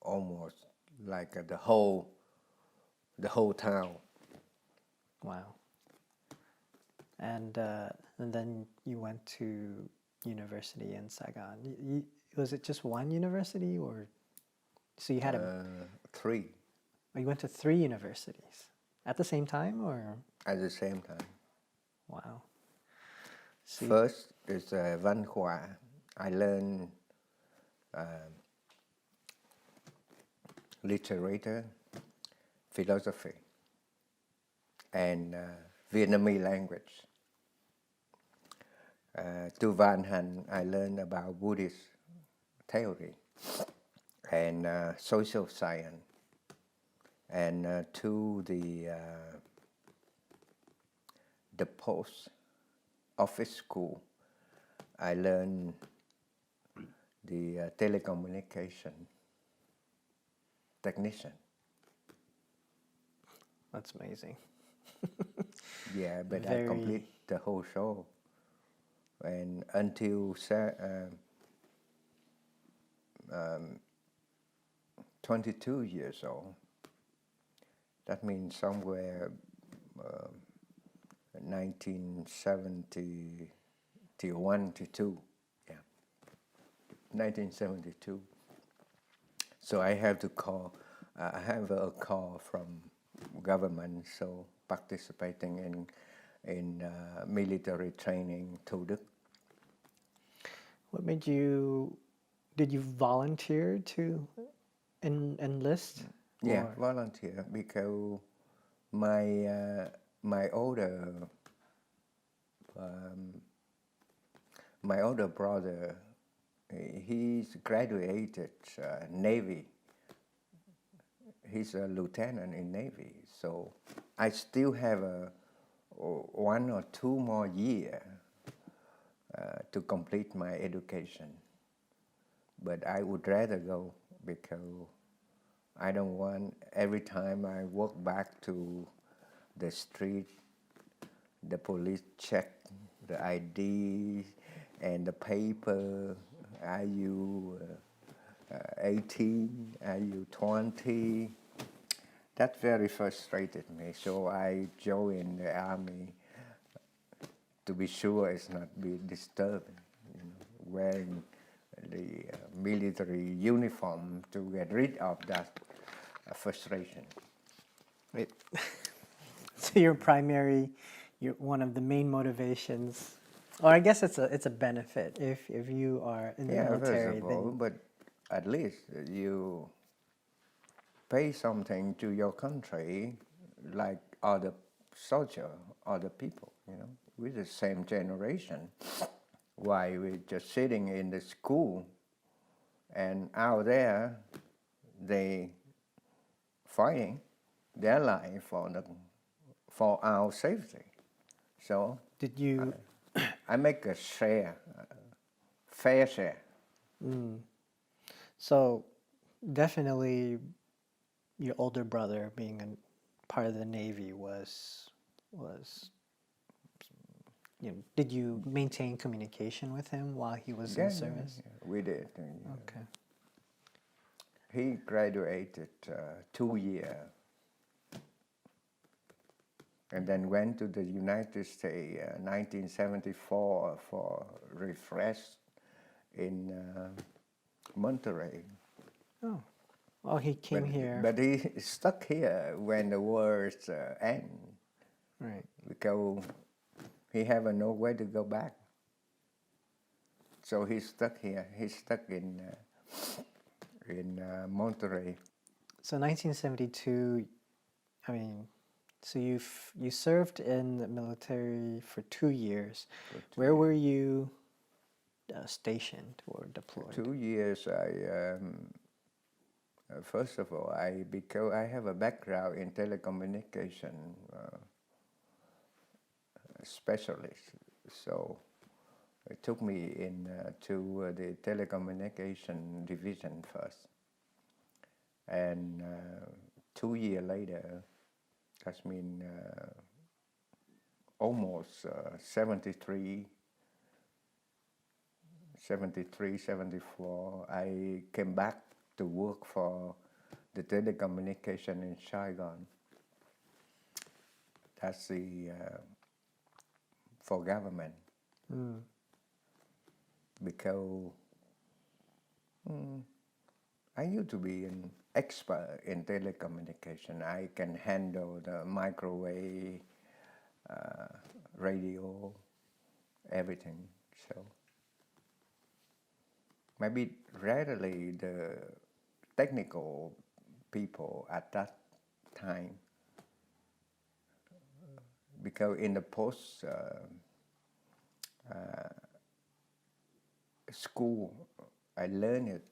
S1: almost like the whole town.
S2: Wow. And then you went to university in Saigon. Was it just one university, or so you had
S1: three?
S2: Oh, you went to 3 universities at the same time, or
S1: at the same time?
S2: Wow.
S1: So first is Văn Hoa. I learned literature, philosophy, and Vietnamese language. To Van Han, I learned about Buddhist theory and social science. And to the post office school, I learned the telecommunication technician.
S2: That's amazing.
S1: Yeah, but I complete the whole show. And until 22 years old, that means somewhere 1971 to 2, yeah, 1972. So I have to call. I have a call from government, so participating in military training, Thu Đức.
S2: What made you? Did you volunteer to enlist?
S1: Yeah,
S2: Or
S1: volunteer, because my my older my older brother, he's graduated Navy. He's a lieutenant in Navy, so I still have a 1 or 2 more years to complete my education. But I would rather go, because I don't want every time I walk back to the street, the police check the ID and the paper. Are you 18? Are you 20? That very frustrated me. So I joined the army to be sure it's not be disturbed, wearing the military uniform to get rid of that frustration.
S2: wait. So your one of the main motivations, or I guess it's a benefit if you are in the
S1: Yeah, first
S2: military,
S1: of all,
S2: then
S1: but at least you pay something to your country like other soldier, other people, We're the same generation. Why we're just sitting in the school and out there they fighting their life for our safety. So
S2: did you
S1: I make a share, fair share.
S2: so definitely your older brother being a part of the Navy was did you maintain communication with him while he was in
S1: Yeah,
S2: service?
S1: yeah, we did.
S2: Okay.
S1: He graduated 2 years and then went to the United States 1974 for refresh in Monterey.
S2: Oh. Oh, he came here.
S1: But he stuck here when the wars end,
S2: Right.
S1: because he have nowhere to go back. So he's stuck here. He's stuck in Monterey.
S2: So 1972, I mean, so you served in the military for 2 years. Where were you stationed or deployed?
S1: 2 years. First of all, because I have a background in telecommunication specialist, so it took me to the telecommunication division first, and 2 years later, that's mean almost 73, 74, I came back to work for the telecommunication in Saigon. That's the for government. Because I used to be an expert in telecommunication. I can handle the microwave, radio, everything. So maybe rarely the technical people at that time, because in the post school I learned it,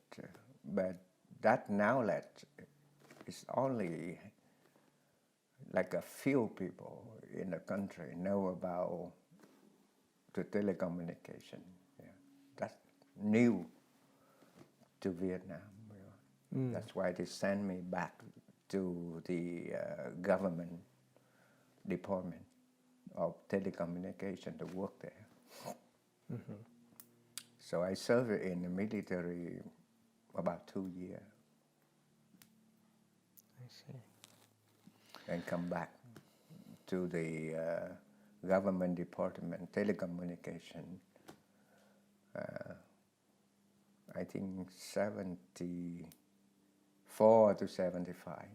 S1: but that knowledge is only like a few people in the country know about the telecommunication. Yeah. That's new to Vietnam. That's why they sent me back to the government department of telecommunication to work there. So I served in the military about 2 years.
S2: I see.
S1: And come back to the government department, telecommunication. I think 74 to 75.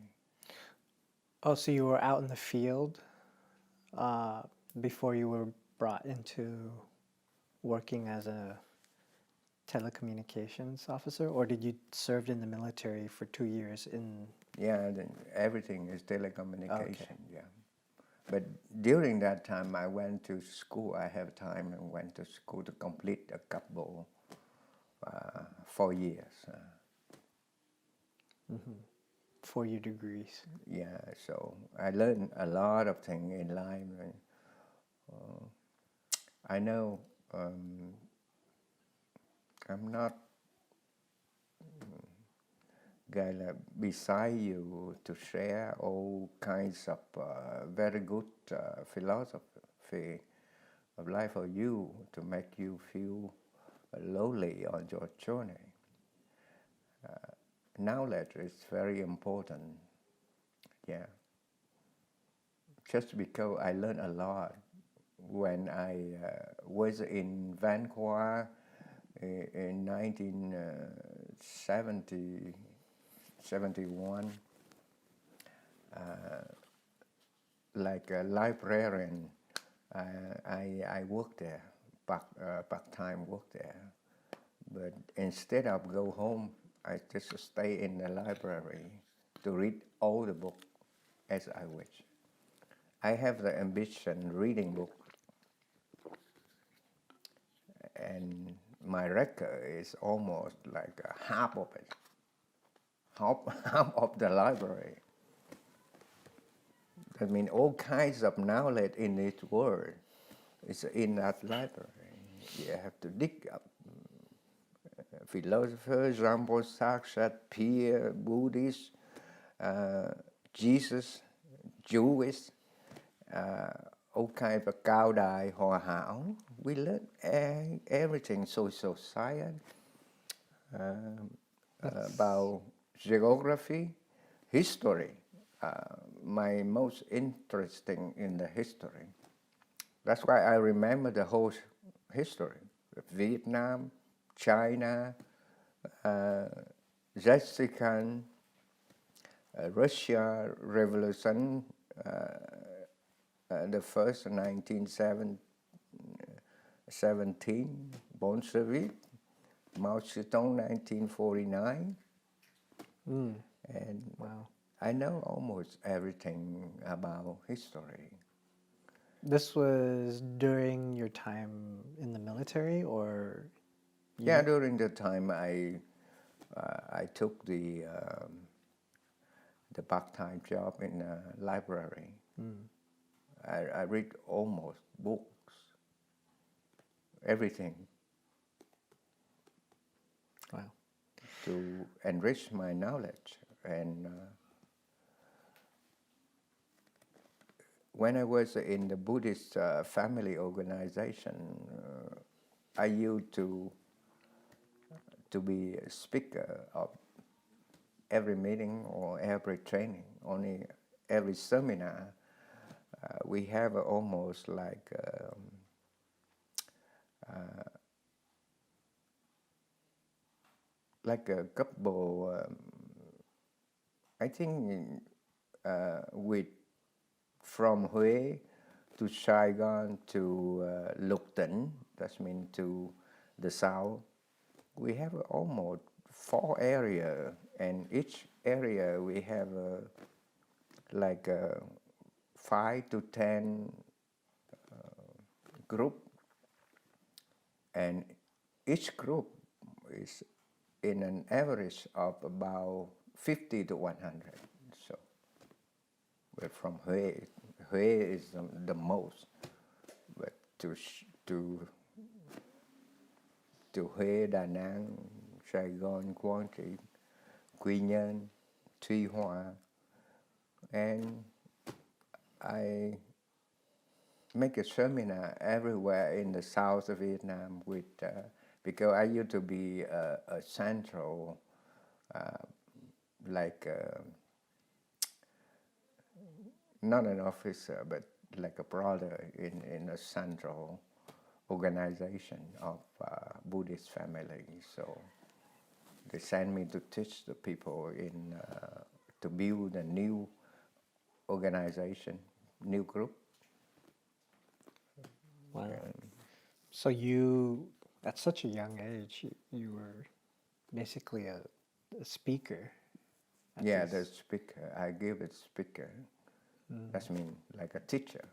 S2: Oh, so you were out in the field before you were brought into working as a telecommunications officer, or did you serve in the military for 2 years in?
S1: Yeah, everything is telecommunication.
S2: Okay.
S1: Yeah, but during that time, I went to school. I have time and went to school to complete a couple 4 years.
S2: 4-year degrees.
S1: Yeah, so I learned a lot of things in life. And, I know I'm not guy like beside you to share all kinds of very good philosophy of life for you to make you feel lonely on your journey. Knowledge is very important. Yeah. Just because I learned a lot when I was in Vancouver in 1971, like a librarian. I worked there, part-time work there. But instead of go home, I just stay in the library to read all the books as I wish. I have the ambition reading book, and my record is almost like half of it, half of the library. I mean, all kinds of knowledge in this world is in that library. You have to dig up philosophers, Jean-Paul Sartre, Pierre, Buddhist, Jesus, Jewish, all kinds of cao đài, hòa hảo. We learn everything, social science, about geography, history. My most interesting in the history. That's why I remember the whole history. Vietnam, China, Mexican, Russia Revolution, the first 1917, Bolshevik, Mao Zedong 1949, and
S2: Wow.
S1: I know almost everything about history.
S2: This was during your time in the military, or?
S1: Yeah, during the time I took the part-time job in a library. I read almost books, everything.
S2: Wow.
S1: To enrich my knowledge. And when I was in the Buddhist family organization, I used to be a speaker of every meeting or every training, only every seminar. We have almost like a couple, I think with from Huế to Saigon to Lục Tỉnh, that means to the south, we have almost 4 areas, and each area we have like 5 to 10 group, and each group is in an average of about 50 to 100. So we're from Huế. Huế is the most, but to Huế, Đà Nẵng, Sài Gòn, Quảng Trị, Quy Nhơn, Tuy Hòa, and I make a seminar everywhere in the south of Vietnam with because I used to be a central, not an officer, but like a brother in a central organization of Buddhist family. So they sent me to teach the people to build a new organization, new group.
S2: Wow. So you at such a young age, you were basically a speaker.
S1: Yeah, the speaker. I give it speaker. That means like a teacher.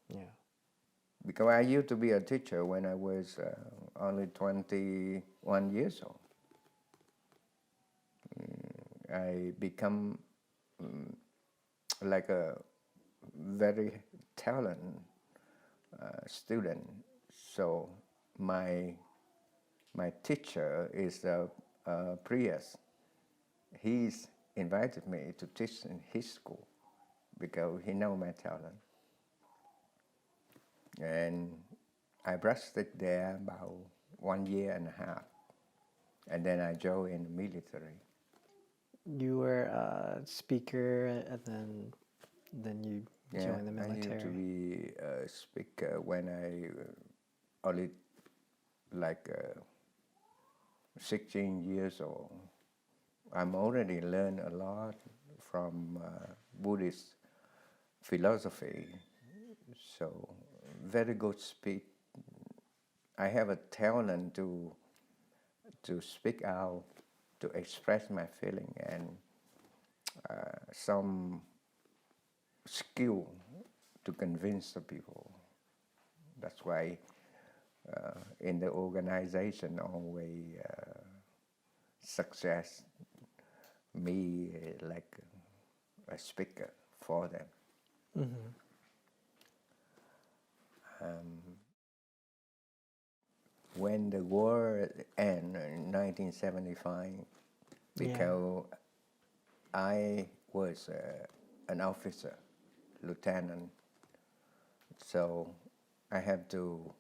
S2: Yeah.
S1: Because I used to be a teacher when I was only 21 years old. I become like a very talented student. So my teacher is Prius. He's invited me to teach in his school because he know my talent. And I practiced there about 1 year and a half. And then I joined in the military.
S2: You were a speaker, and then you joined the military.
S1: I used to be a speaker when I only like 16 years old. I'm already learned a lot from Buddhist philosophy. So very good speak. I have a talent to speak out, to express my feeling, and some skill to convince the people. That's why in the organization always success me like a speaker for them. When the war ended in 1975, because I was an officer, lieutenant, so I have to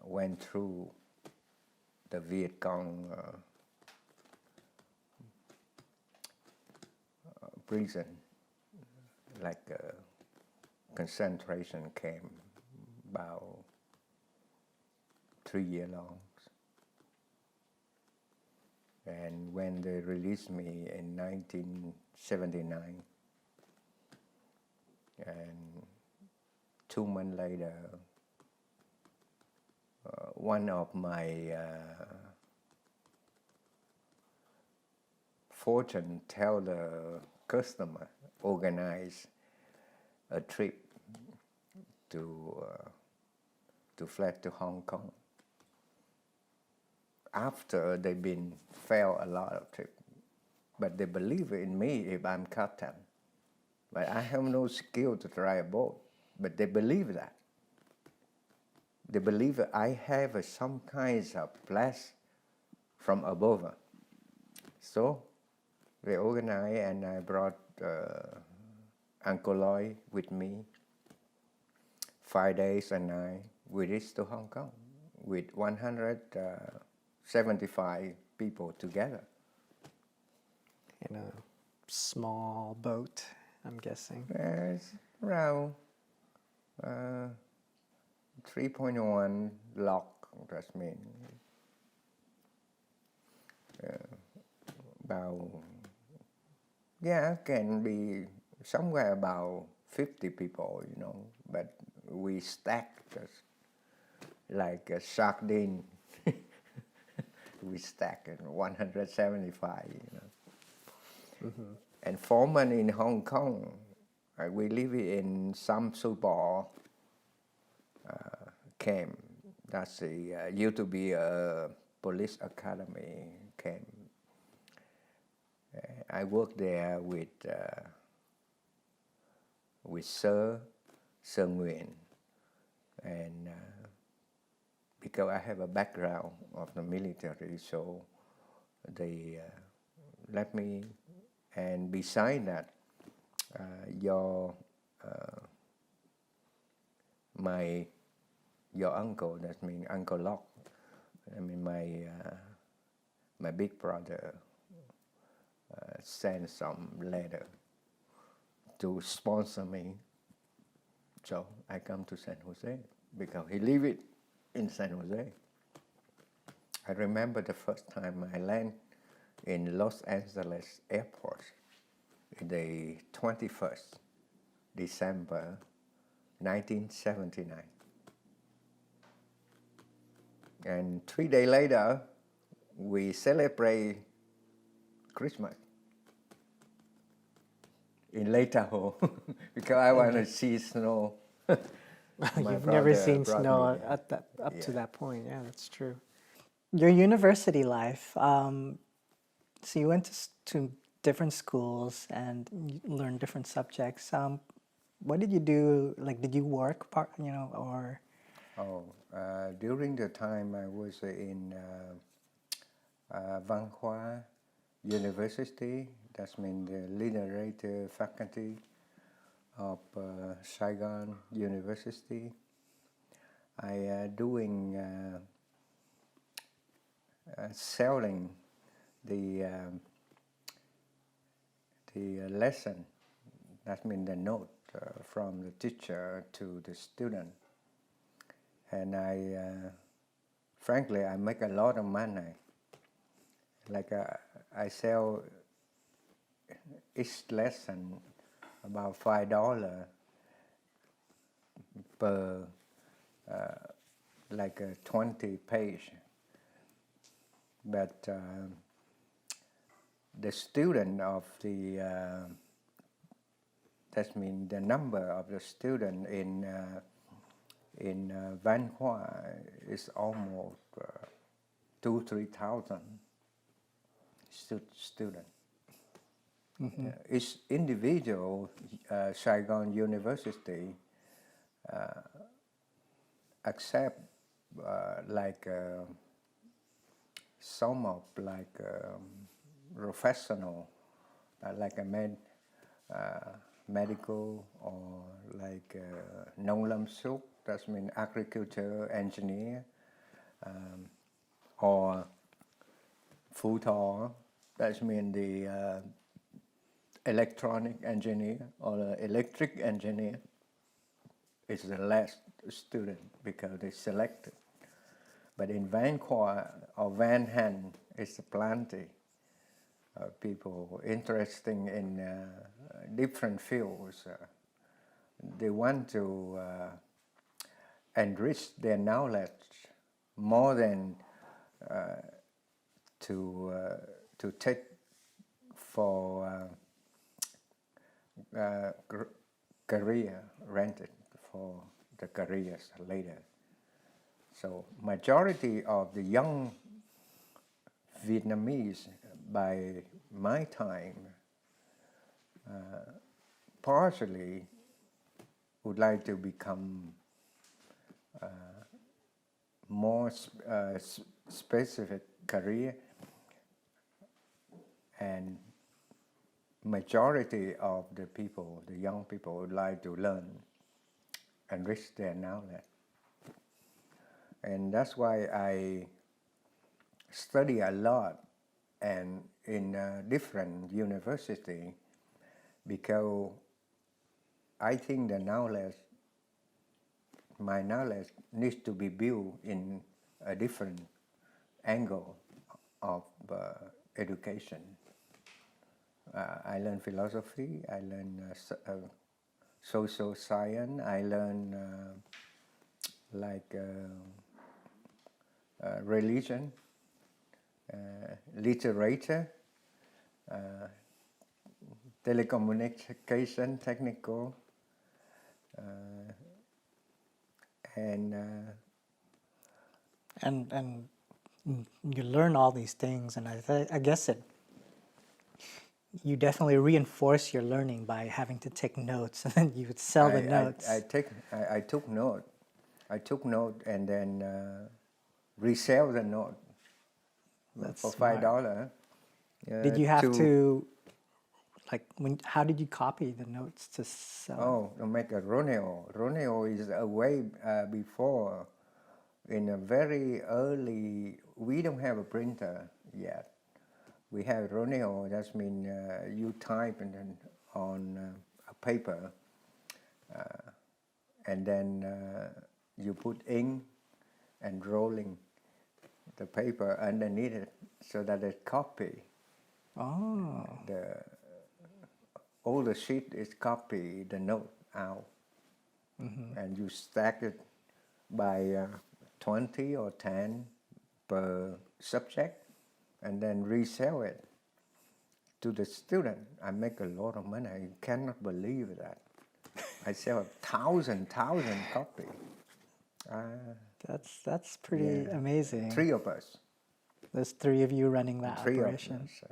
S1: went through the Viet Cong prison, like a concentration camp, about 3 years long. And when they released me in 1979, and 2 months later, one of my fortune teller customer organized a trip to fly to Hong Kong. After they've been failed a lot of trips, but they believe in me if I'm captain. But I have no skill to drive a boat, but they believe that. They believe that I have some kinds of bless from above. So they organized, and I brought Uncle Lloyd with me. 5 days and night, we reached to Hong Kong with 175 people together.
S2: In a small boat, I'm guessing.
S1: It's around 3.1 lock, that means about, can be somewhere about 50 people, but we stacked like a sardine. We stacked 175, And 4 months in Hong Kong, we live in Sam Su Po camp. That's used to be a police academy camp. I worked there with Sir Nguyen, and because I have a background of the military, so they let me. And beside that, your uncle, that means Uncle Locke, my big brother sent some letter to sponsor me. So I come to San Jose because he lived in San Jose. I remember the first time I landed in Los Angeles airport, the 21st December 1979. And 3 days later, we celebrate Christmas in Lake Tahoe because I want to see snow. My
S2: You've never
S1: brother
S2: seen
S1: brought
S2: snow
S1: me there.
S2: at that up to
S1: Yeah.
S2: that point. Yeah, that's true. Your university life. So you went to different schools and you learned different subjects. What did you do? Like, did you work part? Or
S1: Oh, during the time I was in Văn Hóa University, that's mean the literature faculty of Saigon University. I doing selling the lesson. That means the note from the teacher to the student. And frankly, I make a lot of money. Like I sell each lesson about $5 per like a 20 page. But the student of the that means the number of the student in Văn Hóa is almost 2,000-3,000 students. Each individual Saigon University accept like some of like professional, like a medical or like nông lâm súc, that means agriculture engineer, or phu thọ, that means the electronic engineer or electric engineer. It's the last student because they selected. But in Van Khoa or Van Han, it's plenty of people interested in different fields. They want to enrich their knowledge more than to take for career rented for the careers later. So majority of the young Vietnamese by my time partially would like to become more specific career, and majority of the people, the young people, would like to learn, enrich their knowledge. And that's why I study a lot and in different university, because I think the knowledge, my knowledge needs to be built in a different angle of education. I learn philosophy, I learn social science, I learn like religion, literature, telecommunication, technical, and
S2: you learn all these things, and I guess you definitely reinforce your learning by having to take notes, and then you would sell the notes.
S1: I took note. I took note and then resell the note for $5.
S2: Did you have to like how did you copy the notes to sell?
S1: Oh, to make a Roneo. Roneo is a way before, in a very early. We don't have a printer yet. We have Roneo. That means you type and then on a paper, and then you put ink and rolling the paper underneath it so that it copy.
S2: Oh.
S1: All the sheet is copy the note out, and you stack it by 20 or 10 per subject and then resell it to the student. I make a lot of money. I cannot believe that. I sell 1,000 copies.
S2: That's pretty amazing.
S1: 3 of us.
S2: There's 3 of you running that
S1: 3
S2: operation.
S1: of us.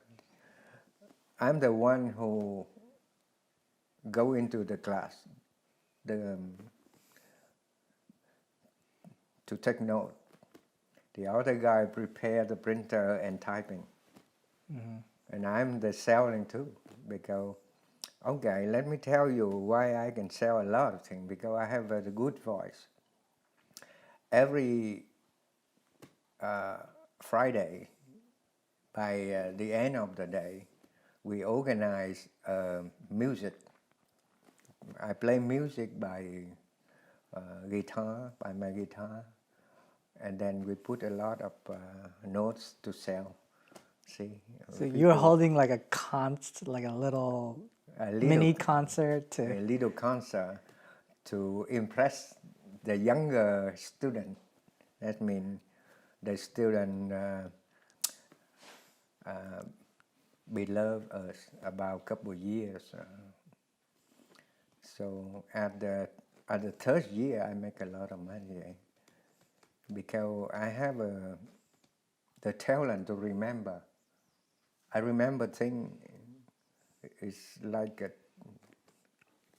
S1: I'm the one who go into the class to take note. The other guy prepare the printer and typing. And I'm the selling too, because, okay, let me tell you why I can sell a lot of things, because I have a good voice. Every Friday, by the end of the day, we organize music. I play music by guitar, by my guitar, and then we put a lot of notes to sell. See?
S2: So you're holding like a little mini concert to...
S1: A little concert to impress the younger student. That means the student beloved us about a couple of years. So at the 3rd year, I make a lot of money because I have the talent to remember. I remember things. It's like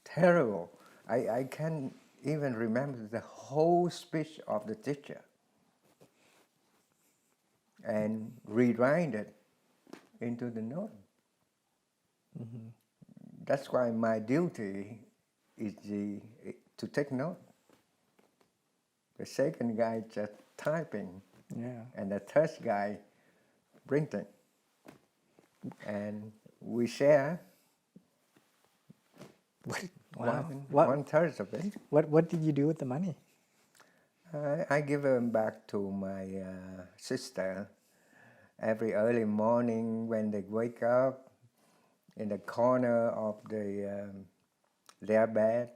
S1: terrible. I can't even remember the whole speech of the teacher and rewrite it into the note. That's why my duty is to take note. The second guy just typing, and the third guy printing. And we share one third of it.
S2: What did you do with the money?
S1: I give them back to my sister every early morning when they wake up. In the corner of their bed,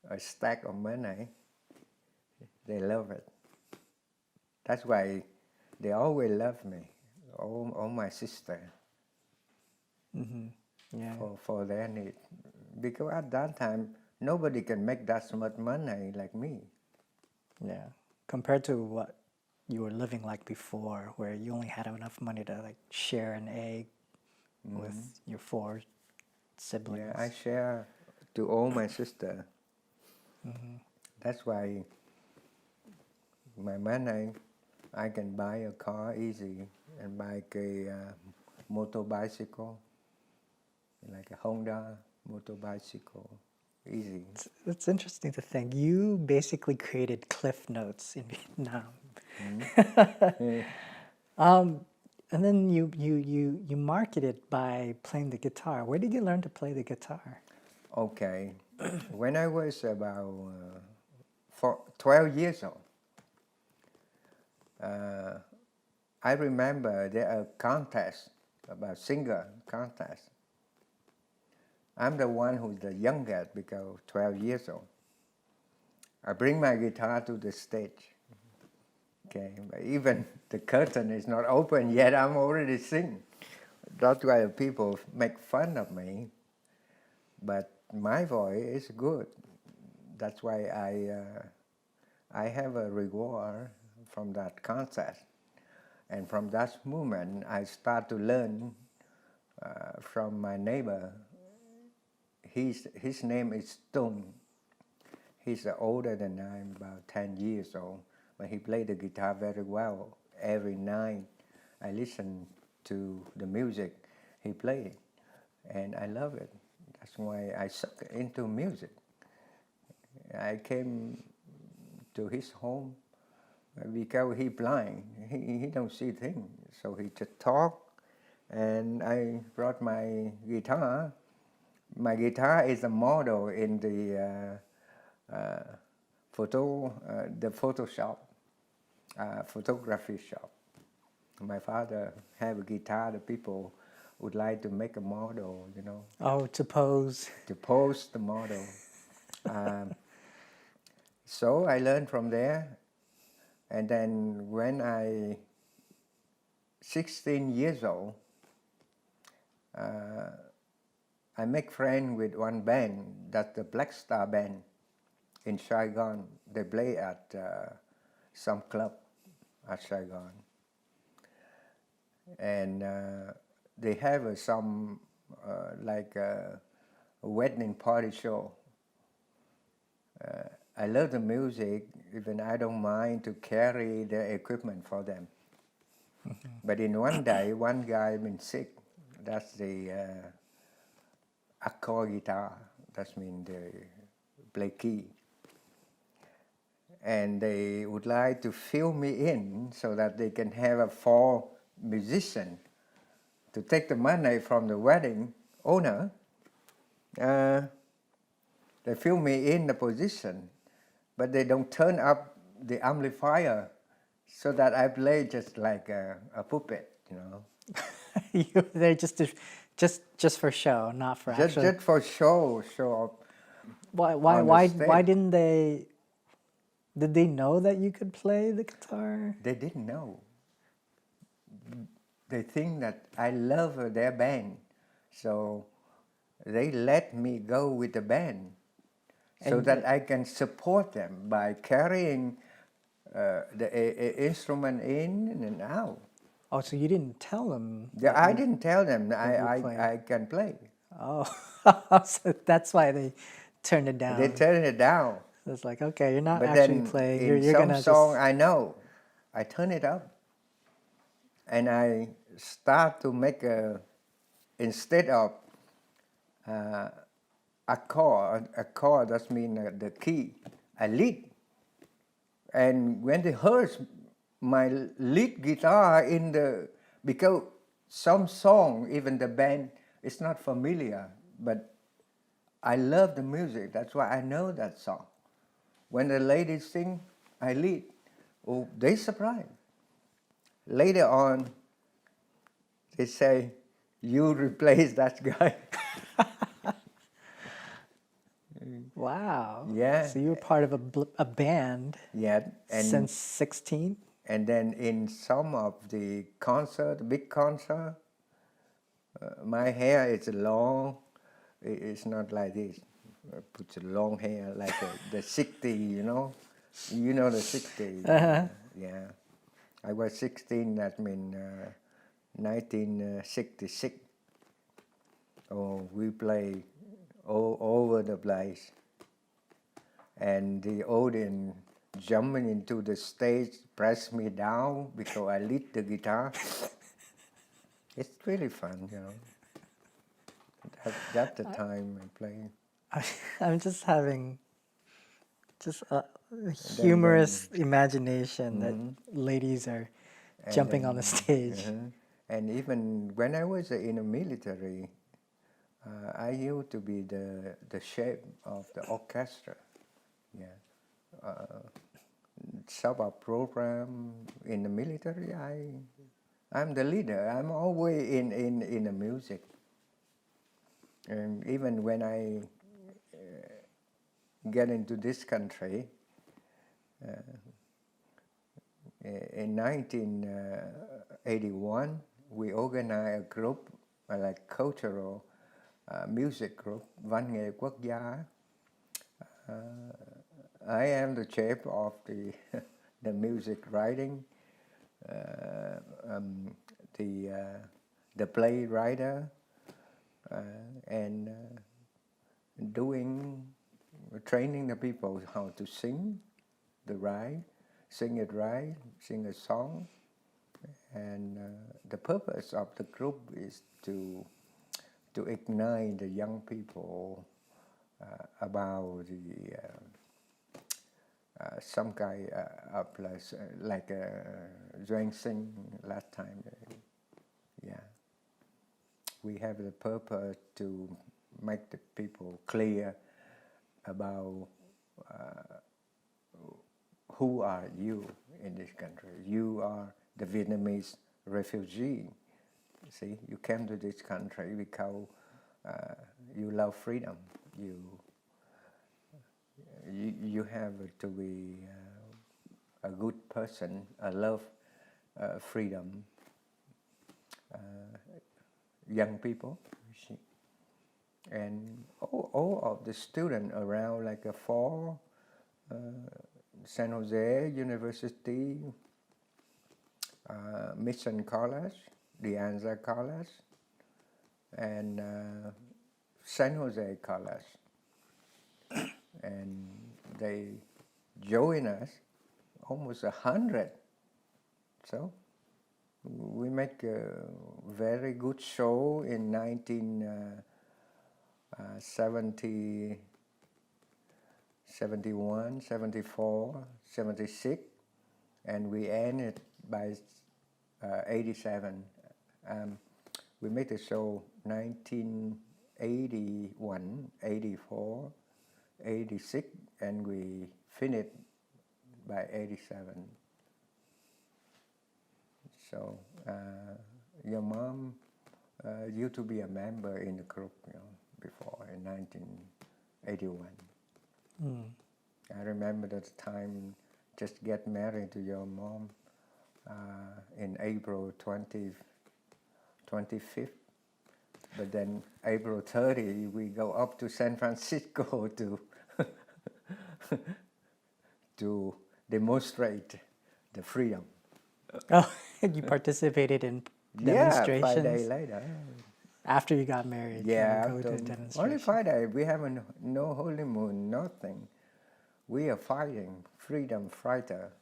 S1: a stack of money. They love it. That's why they always love me, all my sister, for their need. Because at that time, nobody can make that much money like me.
S2: Yeah, compared to what you were living like before, where you only had enough money to like share an egg with your 4 siblings.
S1: Yeah, I share to all my sister. That's why my money, I can buy a car easy and buy a motorbicycle, like a Honda motorbicycle, easy.
S2: It's interesting to think. You basically created Cliff Notes in Vietnam. And then you marketed by playing the guitar. Where did you learn to play the guitar?
S1: Okay, when I was about 12 years old, I remember there are contests, about singer contests. I'm the one who's the youngest because 12 years old. I bring my guitar to the stage. Okay, but even the curtain is not open yet, I'm already singing. That's why people make fun of me. But my voice is good. That's why I have a reward from that contest. And from that moment, I start to learn from my neighbor. His name is Tung. He's older than I am, about 10 years old. But he played the guitar very well. Every night I listen to the music he played, and I love it. That's why I suck into music. I came to his home because he blind. He don't see things, so he just talk, and I brought my guitar. My guitar is a model in the photography shop. My father have a guitar. The people would like to make a model, you know.
S2: Oh, to pose.
S1: To pose the model. So I learned from there. And then when I 16 years old, I make friend with one band, that's the Black Star Band in Saigon. They play at some club at Saigon. And they have some like a wedding party show. I love the music, even I don't mind to carry the equipment for them. But in one day, one guy been sick. That's the accord guitar. That means the play key. And they would like to fill me in so that they can have a 4 musician to take the money from the wedding owner. They fill me in the position, but they don't turn up the amplifier so that I play just like a puppet, you know.
S2: They're just for show, not for actual.
S1: Just for show up.
S2: Why didn't they? Did they know that you could play the guitar?
S1: They didn't know. They think that I love their band, so they let me go with the band so that I can support them by carrying the instrument in and out.
S2: Oh, so you didn't tell them?
S1: Yeah, I didn't tell them I can play.
S2: Oh, so that's why they turned it down.
S1: They turned it down.
S2: It's like, okay, you're not
S1: But
S2: actually
S1: then
S2: playing.
S1: In
S2: You're
S1: some
S2: gonna
S1: song
S2: just...
S1: I know, I turn it up, and I start to make instead of a chord that means the key, a lead. And when they heard my lead guitar because some song, even the band, is not familiar, but I love the music. That's why I know that song. When the ladies sing, I lead. Oh, they surprised. Later on, they say, you replace that guy.
S2: Wow.
S1: Yeah.
S2: So you were part of a band.
S1: Yeah.
S2: Since 16?
S1: And then in some of the big concert, my hair is long. It's not like this. I put long hair like the 60, you know. You know the 60.
S2: Uh-huh.
S1: Yeah. I was 16, that means 1966. Oh, we play all over the place. And the audience jumping into the stage, press me down because I lead the guitar. It's really fun, you know. That's the time I play.
S2: I'm just having a humorous imagination that ladies are jumping on the stage.
S1: And even when I was in the military, I used to be the chef of the orchestra. Yeah. Sub program in the military, I'm the leader. I'm always in the music. And even when I get into this country, in 1981, we organized a group, like cultural music group, Văn nghệ quốc gia. I am the chef of the music writing, the play writer, and training the people how to sing it right, sing a song. And the purpose of the group is to ignite the young people about some kind of like Doanh Sinh last time. Yeah, we have the purpose to make the people clear about who are you in this country. You are the Vietnamese refugee. See, you came to this country because you love freedom. You have to be a good person, I love freedom. Young people, and all of the students around, like a fall, San Jose University, Mission College, De Anza College, and San Jose College, and they join us, almost 100. So we make a very good show in 1970, 71, 74, 76, and we ended by 87. We made the show 1981, 84, 86, and we finished by 87. So your mom used to be a member in the group, before in 1981. I remember that time just get married to your mom in April 25th. But then April 30, we go up to San Francisco to demonstrate the freedom.
S2: Oh, you participated in demonstrations?
S1: Yeah, 5 days later.
S2: After you got married,
S1: yeah,
S2: you go to demonstrations.
S1: Only 5 days. We have no honeymoon, nothing. We are fighting, freedom fighter.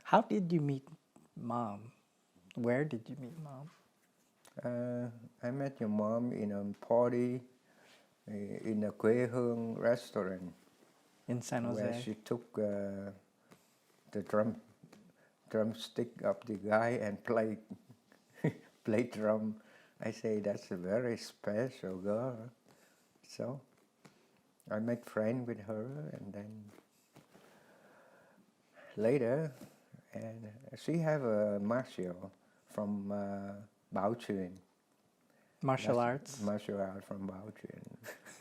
S2: How did you meet Mom? Where did you meet Mom?
S1: I met your mom in a party in a Quê Hương restaurant.
S2: In San Jose?
S1: Where she took the drumstick of the guy and played drum. I say, that's a very special girl. So I made friends with her, and then later, and she have a martial from Bao Chuan.
S2: Martial arts?
S1: Martial art from Bao Chuan.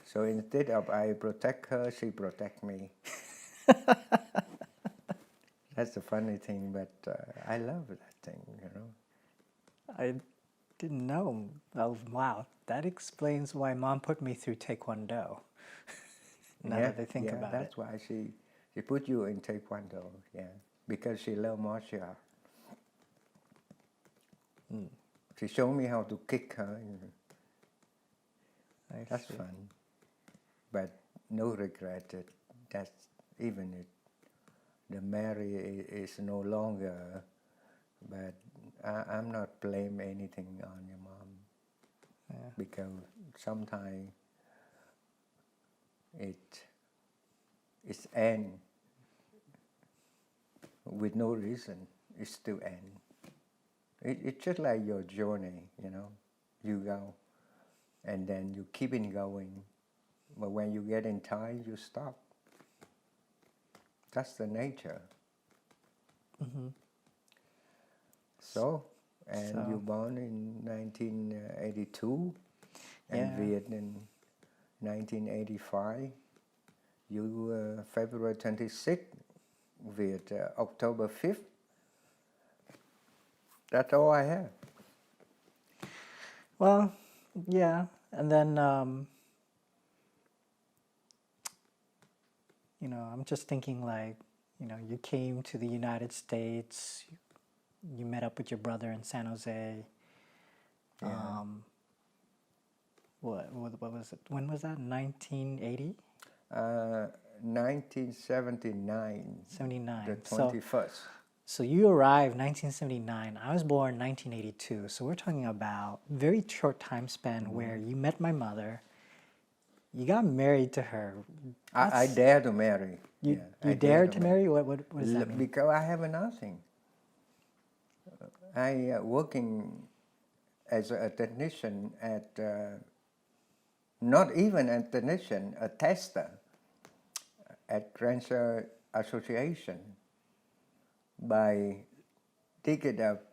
S1: So instead of I protect her, she protect me. That's the funny thing, but I love that thing,
S2: I didn't know. Oh, wow. That explains why Mom put me through Taekwondo. Now that I think about
S1: that's
S2: it.
S1: why she put you in Taekwondo, because she loved martial art. She showed me how to kick her. That's fun. But no regret that that's even it. The marriage is no longer, but I'm not blame anything on your mom. Because sometimes it's end with no reason. It still end. It's just like your journey, You go, and then you keep it going. But when you get in time, you stop. That's the nature.
S2: Mm-hmm.
S1: So, you born in 1982, and Viet in 1985. You February 26th, Viet October 5th. That's all I have.
S2: Well, yeah, and then I'm just thinking, like, you came to the United States, you met up with your brother in San Jose. What was it? When was that? 1980?
S1: 1979.
S2: 79.
S1: The 21st.
S2: So you arrived 1979. I was born 1982. So we're talking about very short time span where you met my mother, you got married to her.
S1: I dare to marry.
S2: You dared to marry? What does that mean?
S1: Because I have nothing. I working as a technician at, not even a technician, a tester at Transfer Association. By taking up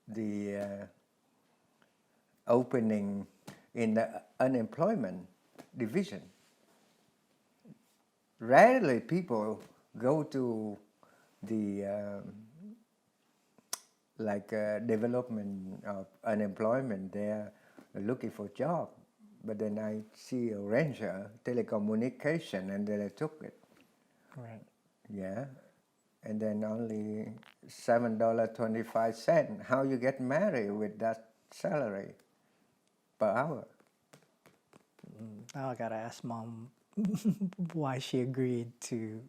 S1: the opening in the unemployment division. Rarely people go to the development of unemployment there, looking for job. But then I see a ranger telecommunication, and then I took it.
S2: Right.
S1: Yeah, and then only $7.25. How you get married with that salary per hour?
S2: Now I gotta ask Mom why she agreed to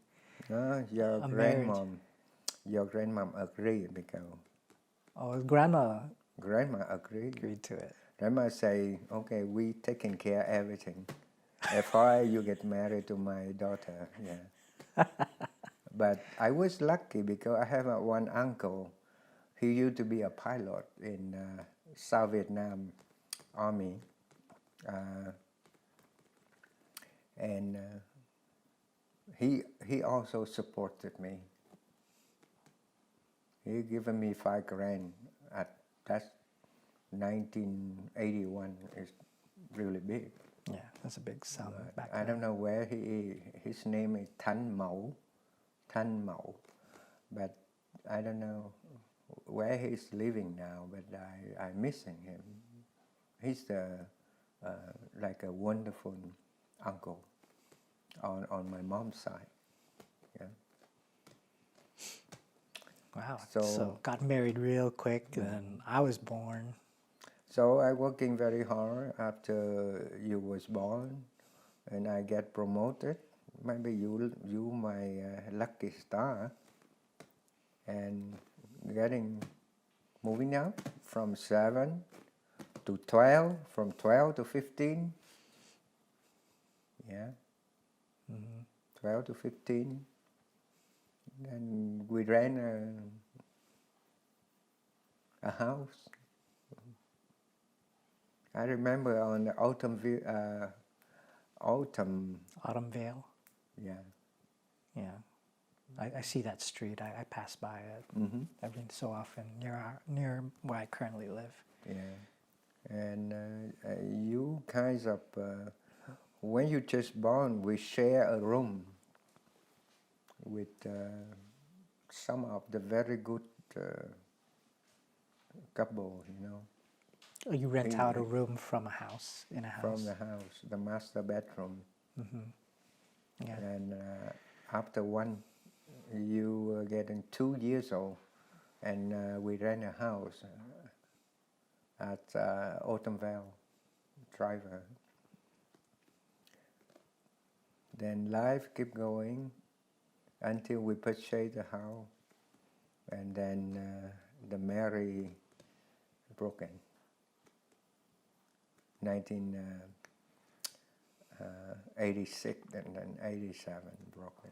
S1: Your
S2: a marriage.
S1: grandmom agreed because
S2: Oh, Grandma
S1: grandma agreed.
S2: agreed to it.
S1: Grandma say, okay, we taking care of everything. FYI, you get married to my daughter. Yeah. But I was lucky because I have one uncle. He used to be a pilot in South Vietnam Army. And he also supported me. He given me $5,000 at that's 1981 is really big.
S2: Yeah, that's a big sum back
S1: I
S2: then.
S1: don't know where he is. His name is Thanh Mậu, but I don't know where he's living now. But I'm missing him. He's like a wonderful uncle on my mom's side. Yeah.
S2: Wow.
S1: So-
S2: So got married real quick, and I was born.
S1: So I working very hard after you was born, and I get promoted. Maybe you my lucky star, and moving up from 7 to 12, from 12 to 15. Yeah. 12 to 15. And we ran a house. I remember on the autumn,
S2: Autumn Vale.
S1: yeah.
S2: Yeah. I see that street. I pass by it every so often near where I currently live.
S1: Yeah, and you kinds of, when you just born, we share a room with some of the very good couple, you know,
S2: Oh, you rent out a room from a house, in a house.
S1: from the house, the master bedroom.
S2: Yeah.
S1: And after you were getting 2 years old, and we rent a house at Autumn Vale Driver. Then life kept going until we purchased the house, and then the marriage broken. 1986 and then 87 broken.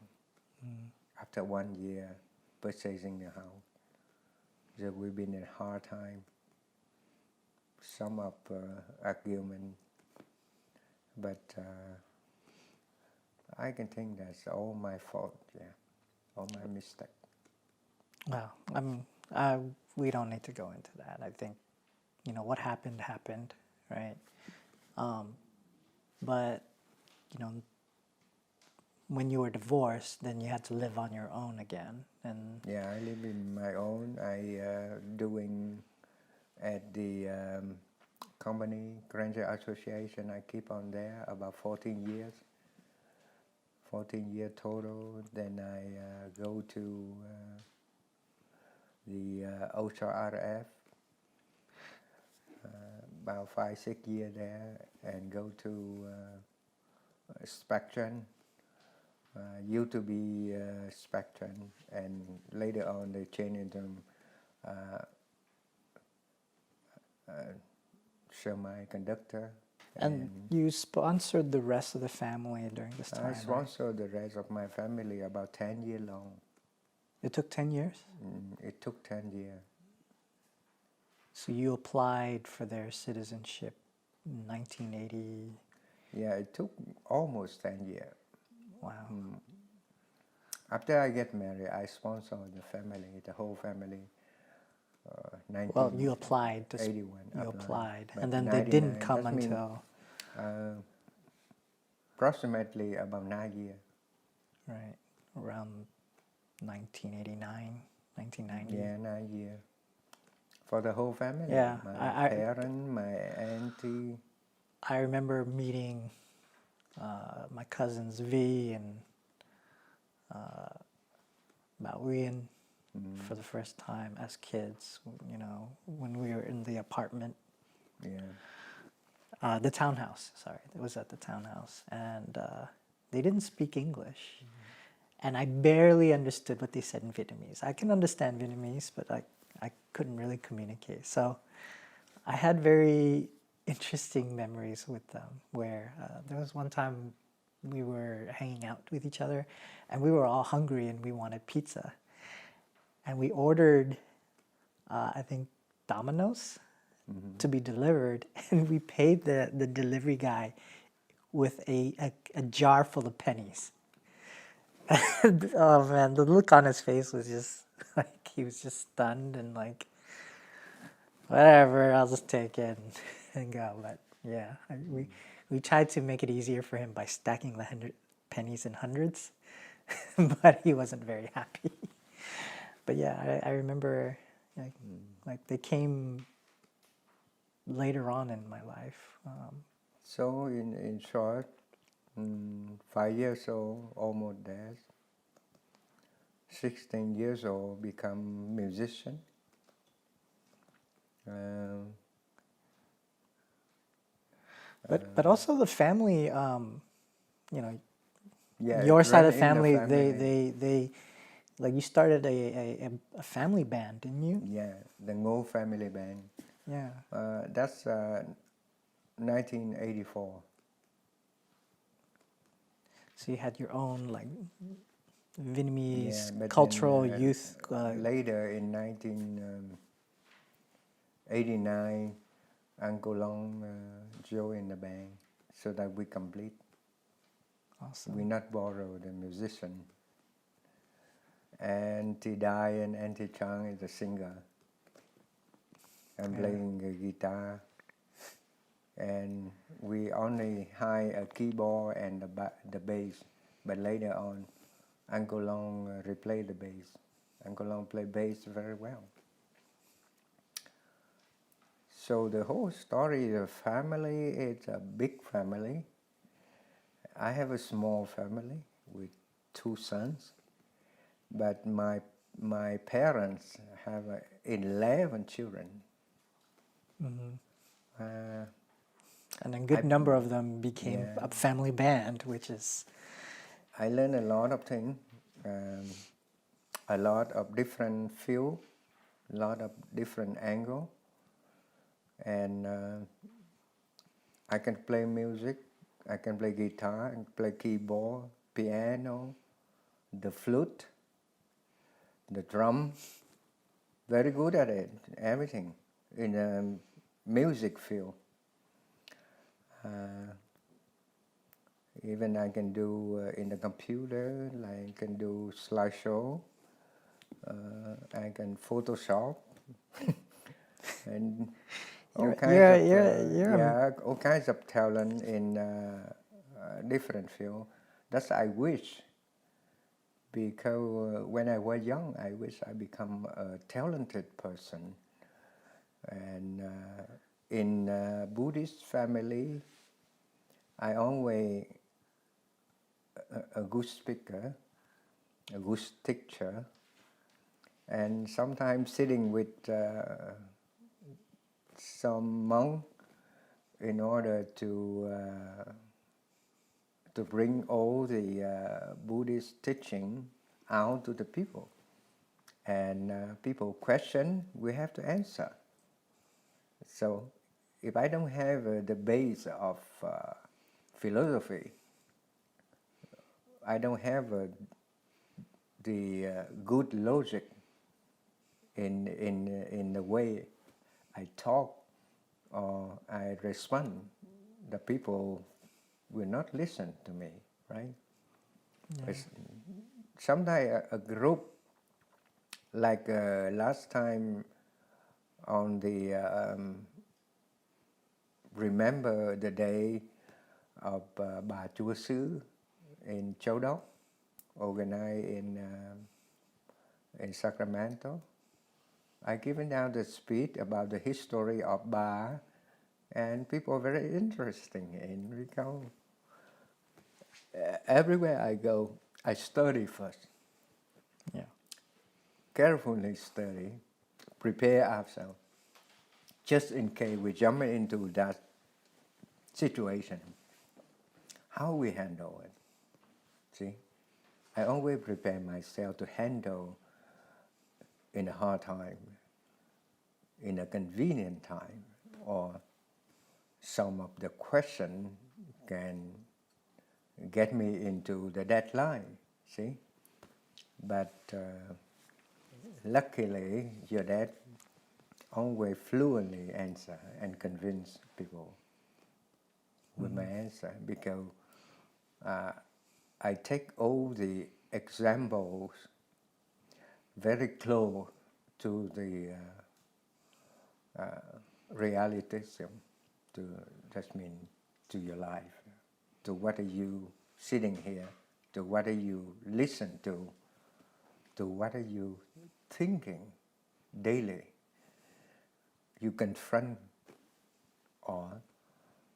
S1: After 1 year purchasing the house. So we've been in a hard time. Some of argument, but I can think that's all my fault, yeah, all my mistake.
S2: Well, we don't need to go into that. I think, what happened, right? But, when you were divorced, then you had to live on your own again. And
S1: Yeah, I live in my own. I doing at the company, Granger Association, I keep on there about 14 years. 14 year total. Then I go to the OSHA-RF, about 5-6 years there, and go to Spectrum. Used to be Spectrum, and later on they changed them semiconductor.
S2: and you sponsored the rest of the family during this time,
S1: I
S2: right?
S1: sponsored the rest of my family about 10 years long.
S2: It took 10 years?
S1: It took 10 years.
S2: So you applied for their citizenship in 1980.
S1: Yeah, it took almost 10 years.
S2: Wow.
S1: After I get married, I sponsored the family, the whole family.
S2: Well, you applied.
S1: 81.
S2: You applied.
S1: But
S2: And then they didn't
S1: 99,
S2: come
S1: that mean,
S2: until...
S1: approximately about 9 years.
S2: Right. Around 1989, 1990.
S1: Yeah, 9 years. For the whole family?
S2: Yeah,
S1: My parents, my auntie.
S2: I remember meeting my cousins V and Bao for the first time as kids, you know, when we were in the apartment.
S1: Yeah.
S2: The townhouse, sorry. It was at the townhouse. And they didn't speak English. And I barely understood what they said in Vietnamese. I can understand Vietnamese, but I couldn't really communicate. So I had very interesting memories with them where there was one time we were hanging out with each other and we were all hungry and we wanted pizza. And we ordered, I think, Domino's to be delivered, and we paid the delivery guy with a jar full of pennies. Oh man, the look on his face was just like he was just stunned and like, whatever, I'll just take it and go. But yeah, we tried to make it easier for him by stacking the 100 pennies in hundreds, but he wasn't very happy. But yeah, I remember like they came later on in my life.
S1: So in short, 5 years old, almost there. 16 years old, become musician.
S2: But also the family, you know,
S1: Yeah,
S2: your side of the
S1: ran in
S2: family,
S1: the family.
S2: they like you started a family band, didn't you?
S1: Yeah, the Ngo family band.
S2: Yeah.
S1: That's 1984.
S2: So you had your own like Vietnamese
S1: Yeah, but
S2: cultural
S1: then,
S2: youth.
S1: later in 1989, Uncle Long joined the band so that we complete.
S2: Awesome.
S1: We not borrow the musician. And T Dai and Auntie Chang is a singer. I'm playing the guitar. And we only hire a keyboard and the bass. But later on, Uncle Long replayed the bass. Uncle Long played bass very well. So the whole story of family is a big family. I have a small family with 2 sons, but my parents have 11 children.
S2: And a good number of them became a family band, which is...
S1: I learned a lot of things, a lot of different fields, a lot of different angles, and I can play music, I can play guitar, I can play keyboard, piano, the flute, the drum, very good at it, everything in the music field. Even I can do in the computer, like I can do slideshow, I can Photoshop, and all kinds of talent in different fields. That's I wish, because when I was young, I wish I become a talented person. And in Buddhist family, I always a good speaker, a good teacher, and sometimes sitting with some monk in order to bring all the Buddhist teaching out to the people. And people question, we have to answer. So if I don't have the base of philosophy, I don't have the good logic in the way I talk or I respond, the people will not listen to me, right? Yeah. Sometimes a group, like last time on the remember the day of Bà Chúa Xứ in Châu Đốc, organized in in Sacramento. I given down the speech about the history of bar, and people are very interesting in because everywhere I go, I study first.
S2: Yeah.
S1: Carefully study, prepare ourselves, just in case we jump into that situation. How we handle it. See, I always prepare myself to handle in a hard time, in a convenient time, or some of the question can get me into the deadline, see? But luckily, your dad always fluently answer and convince people with my answer, because I take all the examples very close to the realism, to that mean to your life, to what are you sitting here, to what are you listen to what are you thinking daily. You confront, or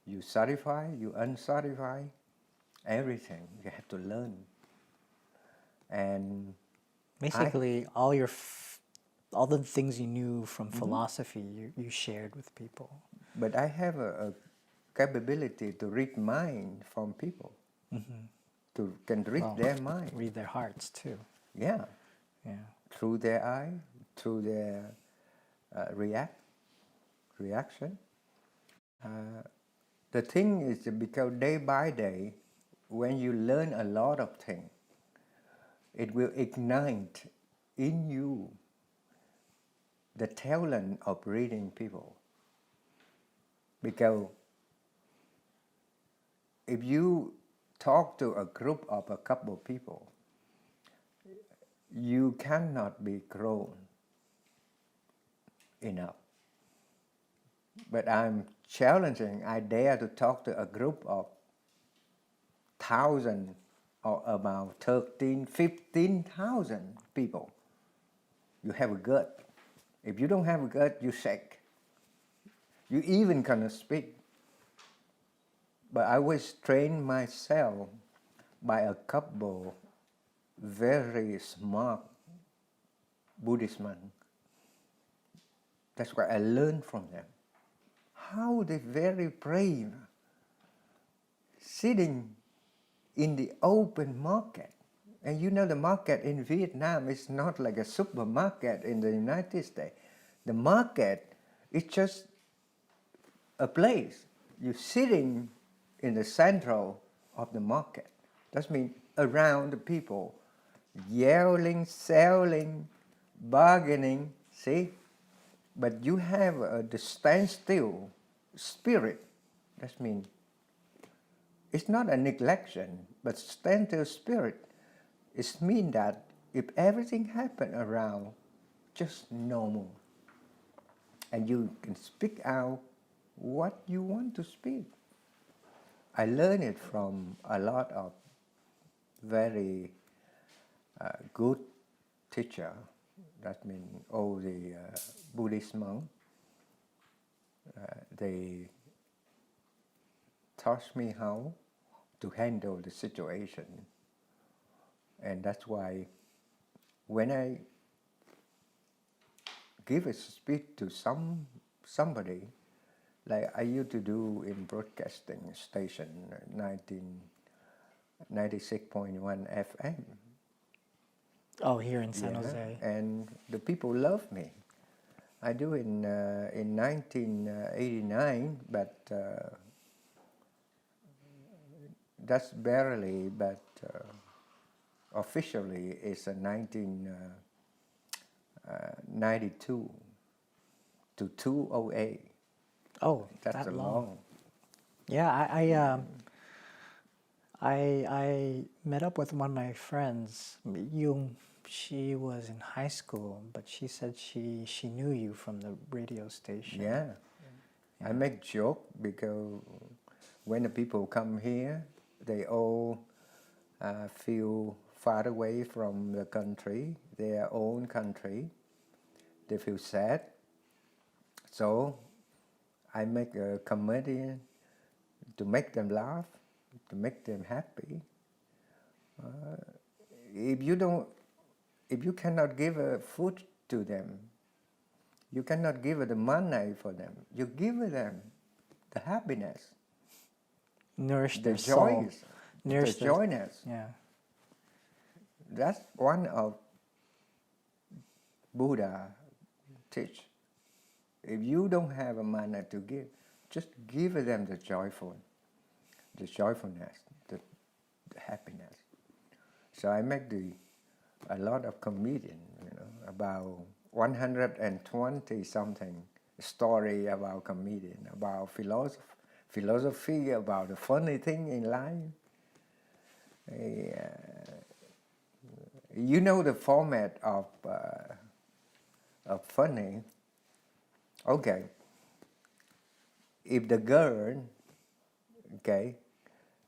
S1: you satisfy, you unsatisfy, everything you have to learn. And
S2: Basically, all the things you knew from philosophy, you shared with people.
S1: but I have a capability to read mind from people, to can read their mind.
S2: Read their hearts too.
S1: Yeah,
S2: Yeah.
S1: through their eye, through their reaction. The thing is because day by day, when you learn a lot of things, it will ignite in you the talent of reading people. Because if you talk to a group of a couple of people, you cannot be grown enough. But I'm challenging, I dare to talk to a group of 1,000 or about 13, 15,000 people. You have a gut. If you don't have a gut, you sick. You even cannot speak. But I was trained myself by a couple very smart Buddhist monks. That's what I learned from them. How they very brave, sitting in the open market. And you know the market in Vietnam is not like a supermarket in the United States. The market is just a place. You're sitting in the central of the market. That means around the people, yelling, selling, bargaining, see? But you have the standstill spirit. That means it's not a neglection, but standstill spirit. It means that if everything happens around, just normal, and you can speak out what you want to speak. I learned it from a lot of very good teacher. That means all the Buddhist monks. They taught me how to handle the situation. And that's why when I give a speech to somebody, like I used to do in broadcasting station 96.1 FM.
S2: Oh, here in San Jose.
S1: And the people love me. I do in 1989, but that's barely, but officially it's a 1992 to 2008.
S2: Oh,
S1: That's
S2: that
S1: a long.
S2: Yeah, I met up with one of my friends, Yung. She was in high school, but she said she knew you from the radio station.
S1: Yeah. I make joke because when the people come here, they all feel far away from the country, their own country. They feel sad. So I make a comedy to make them laugh, to make them happy. If you cannot give food to them, you cannot give the money for them. You give them the happiness,
S2: Nourish
S1: the
S2: their soul.
S1: joys,
S2: Nourish
S1: the
S2: their,
S1: joyness.
S2: yeah.
S1: That's one of Buddha teach. If you don't have a money to give, just give them the joyfulness, the happiness. So I make a lot of comedian, about 120 something story about comedian, about philosophy, about the funny thing in life. You know the format of funny. Okay, if the girl, okay,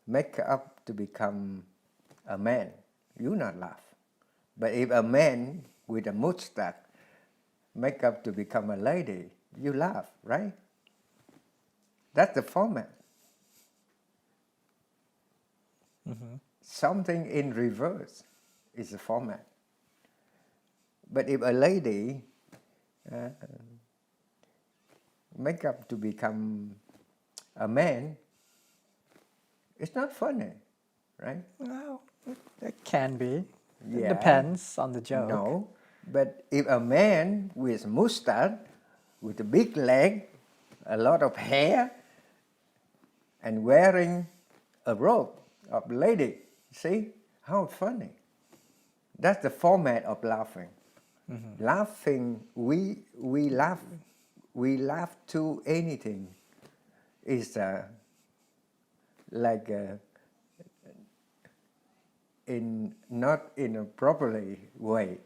S1: make up to become a man, you not laugh. But if a man with a mustache make up to become a lady, you laugh, right? That's the format.
S2: Mm-hmm.
S1: Something in reverse is the format. But if a lady make up to become a man, it's not funny, right?
S2: Well, it can be.
S1: Yeah.
S2: It depends on the joke.
S1: No, but if a man with mustache, with a big leg, a lot of hair, and wearing a robe of lady, see how funny. That's the format of laughing. Mm-hmm. Laughing, we laugh to anything. Is like not in a properly way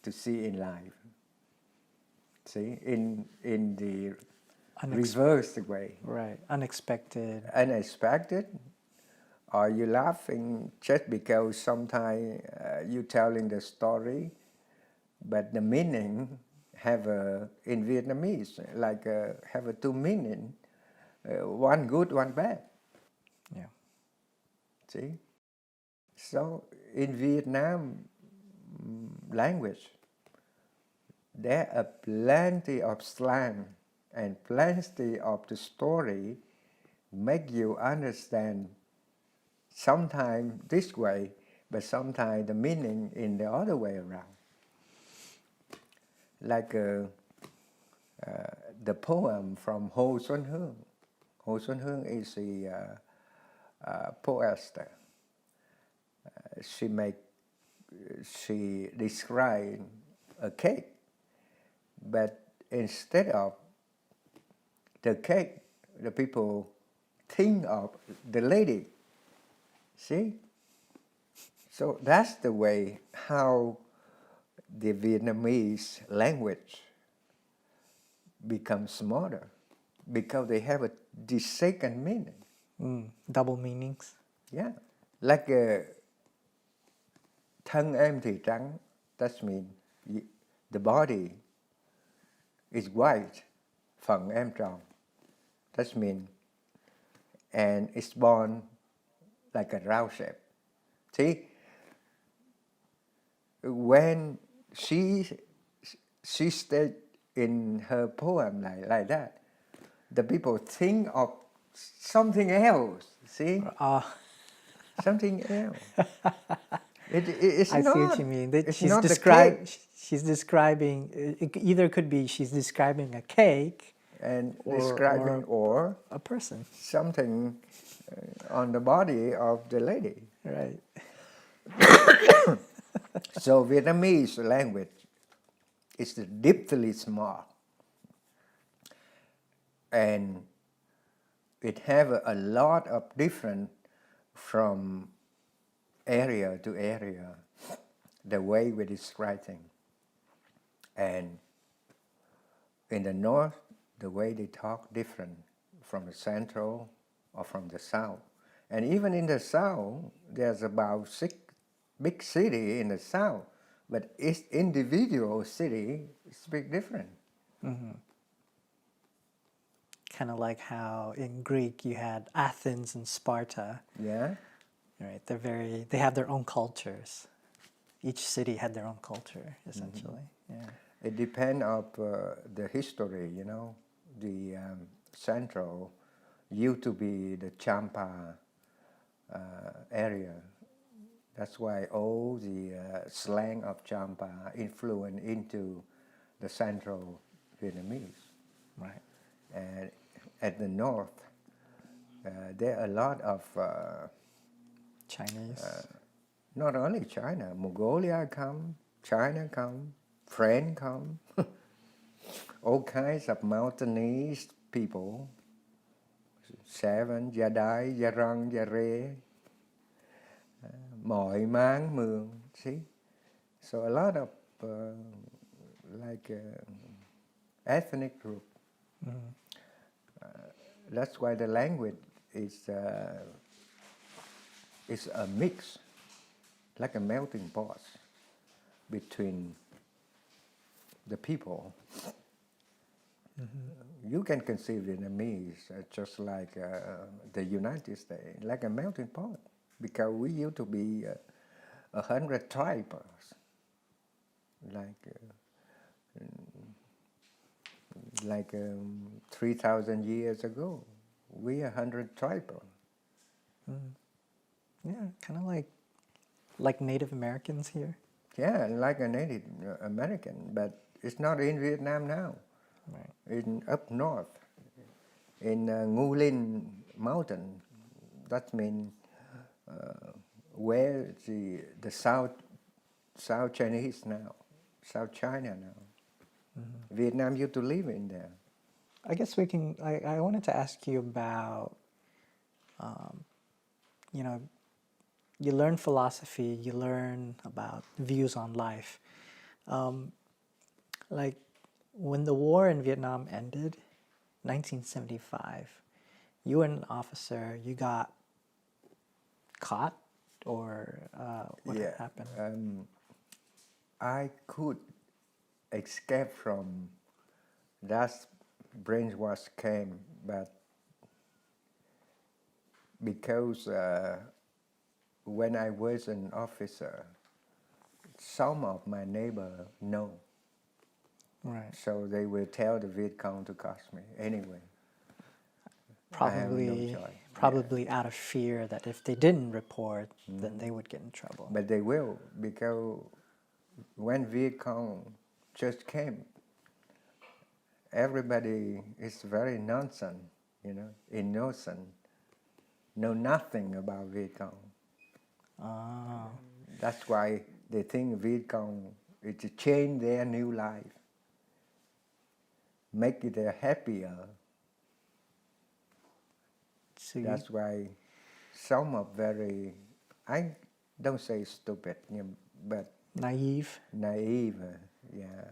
S1: to see in life. See, in the reverse way.
S2: Right, unexpected.
S1: Unexpected. Or you laughing just because sometimes you telling the story, but the meaning have in Vietnamese like have a two meaning, one good, one bad.
S2: Yeah.
S1: See, so in Vietnam language, there are plenty of slang and plenty of the story make you understand sometimes this way, but sometimes the meaning in the other way around. Like the poem from Ho Xuân Hương. Ho Xuân Hương is a poet. She described a cake, but instead of the cake, the people think of the lady. See? So that's the way how the Vietnamese language becomes smarter, because they have the second meaning.
S2: Double meanings.
S1: Yeah. Like thân em thì trắng, that means the body is white, phần em tròn. That means, and it's born like a round shape. See, when she said in her poem like that, the people think of something else. See, something else. It's
S2: I
S1: not,
S2: see what you mean. That she's describing. It either could be she's describing a cake,
S1: and describing or
S2: a person,
S1: something on the body of the lady.
S2: Right.
S1: So Vietnamese language is deeply smart, and it have a lot of different from area to area, the way we describe things. And in the north, the way they talk different from the central or from the south. And even in the south, there's about 6 big city in the south, but each individual city speak different.
S2: Kind of like how in Greek you had Athens and Sparta.
S1: Yeah.
S2: Right? They have their own cultures. Each city had their own culture, essentially. Yeah.
S1: It depends on the history, you know. The central used to be the Champa area. That's why all the slang of Champa influenced into the central Vietnamese.
S2: Right.
S1: And at the north, there are a lot of
S2: Chinese.
S1: not only China, Mongolia come, China come, French come, all kinds of mountainous people, Seven, Gia Đai, Gia Răng, Gia Rê, Mọi, Máng, Mường, see? So a lot of ethnic group. That's why the language is a mix, like a melting pot between the people. You can conceive Vietnamese just like the United States, like a melting pot, because we used to be 100 tribes, like 3,000 years ago. We are 100 tribes.
S2: Yeah, kind of like Native Americans here.
S1: Yeah, like a Native American, but it's not in Vietnam now.
S2: Right.
S1: In up north, in Ngo Linh Mountain, that means where the South Chinese now, South China now. Vietnam used to live in there.
S2: I guess we can. I wanted to ask you about, you know, you learn philosophy, you learn about views on life. Like when the war in Vietnam ended, 1975, you were an officer, you got caught or what happened?
S1: I could escape from that brainwash camp, but because when I was an officer, some of my neighbors know.
S2: Right.
S1: So they will tell the Viet Cong to catch me anyway.
S2: Probably out of fear that if they didn't report, then they would get in trouble.
S1: But they will, because when Viet Cong just came, everybody is very nonsense, you know, innocent, know nothing about Viet Cong. That's why they think Viet Cong is to change their new life, make it happier. That's why some are very, I don't say stupid, but
S2: naive,
S1: yeah.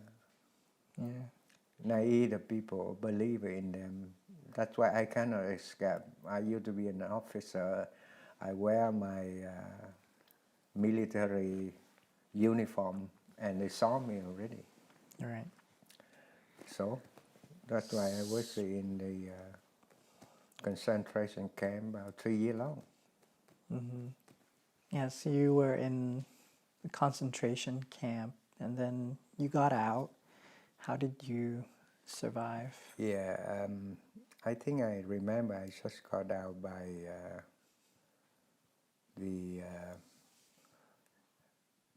S1: Naive people believe in them. That's why I cannot escape. I used to be an officer. I wear my military uniform, and they saw me already.
S2: Right.
S1: So that's why I was in the concentration camp about 3 years long.
S2: Yes, you were in the concentration camp, and then you got out. How did you survive?
S1: Yeah, I think I remember I just got out by the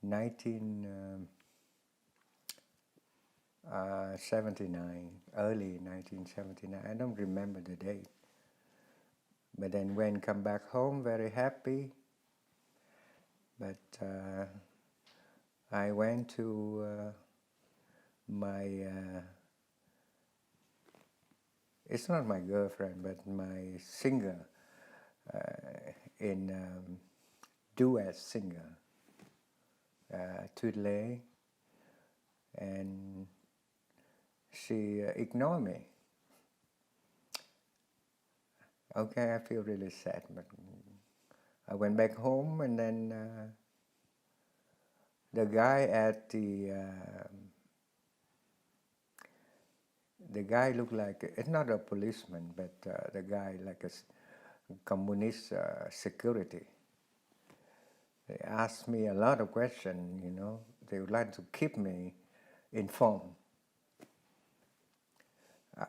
S1: 1979, early 1979. I don't remember the date. But then when come back home, very happy. But I went to my, it's not my girlfriend, but my singer, in duet singer, Tuyết Lê, and she ignored me. Okay, I feel really sad, but I went back home, and then the guy at the guy looked like, it's not a policeman, but the guy like a communist security. They asked me a lot of questions, you know. They would like to keep me informed.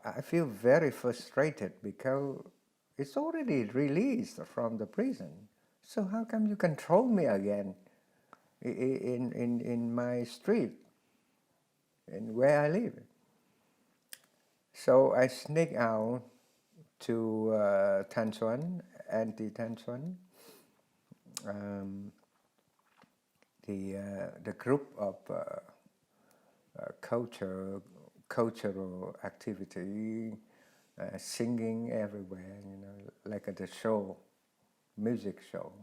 S1: I feel very frustrated because it's already released from the prison. So how come you control me again in my street, and where I live? So I sneak out to Thanh Xuân, anti-Thanh Xuân, the group of cultural activity, singing everywhere, you know, like at the show, music show,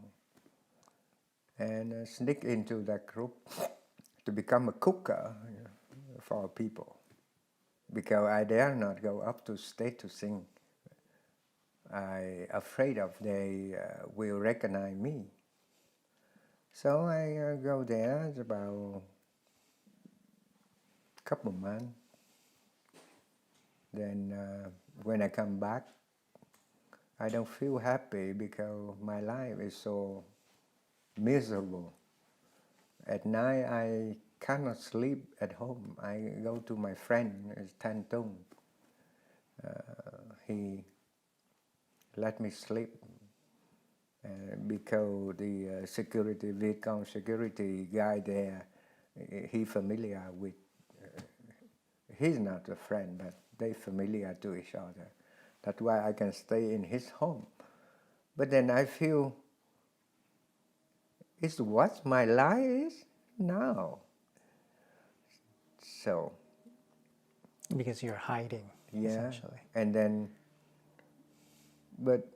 S1: and sneak into that group to become a cooker, you know, for people, because I dare not go up to stage to sing. I afraid of they will recognize me. So I go there. It's about a couple of months. Then when I come back, I don't feel happy because my life is so miserable. At night I cannot sleep at home. I go to my friend, it's Thanh Tung. He let me sleep because the security, Viet Cong security guy there, he familiar with, he's not a friend, but they familiar to each other. That's why I can stay in his home. But then I feel, it's what my life is now. So.
S2: Because you're hiding, essentially.
S1: And then, but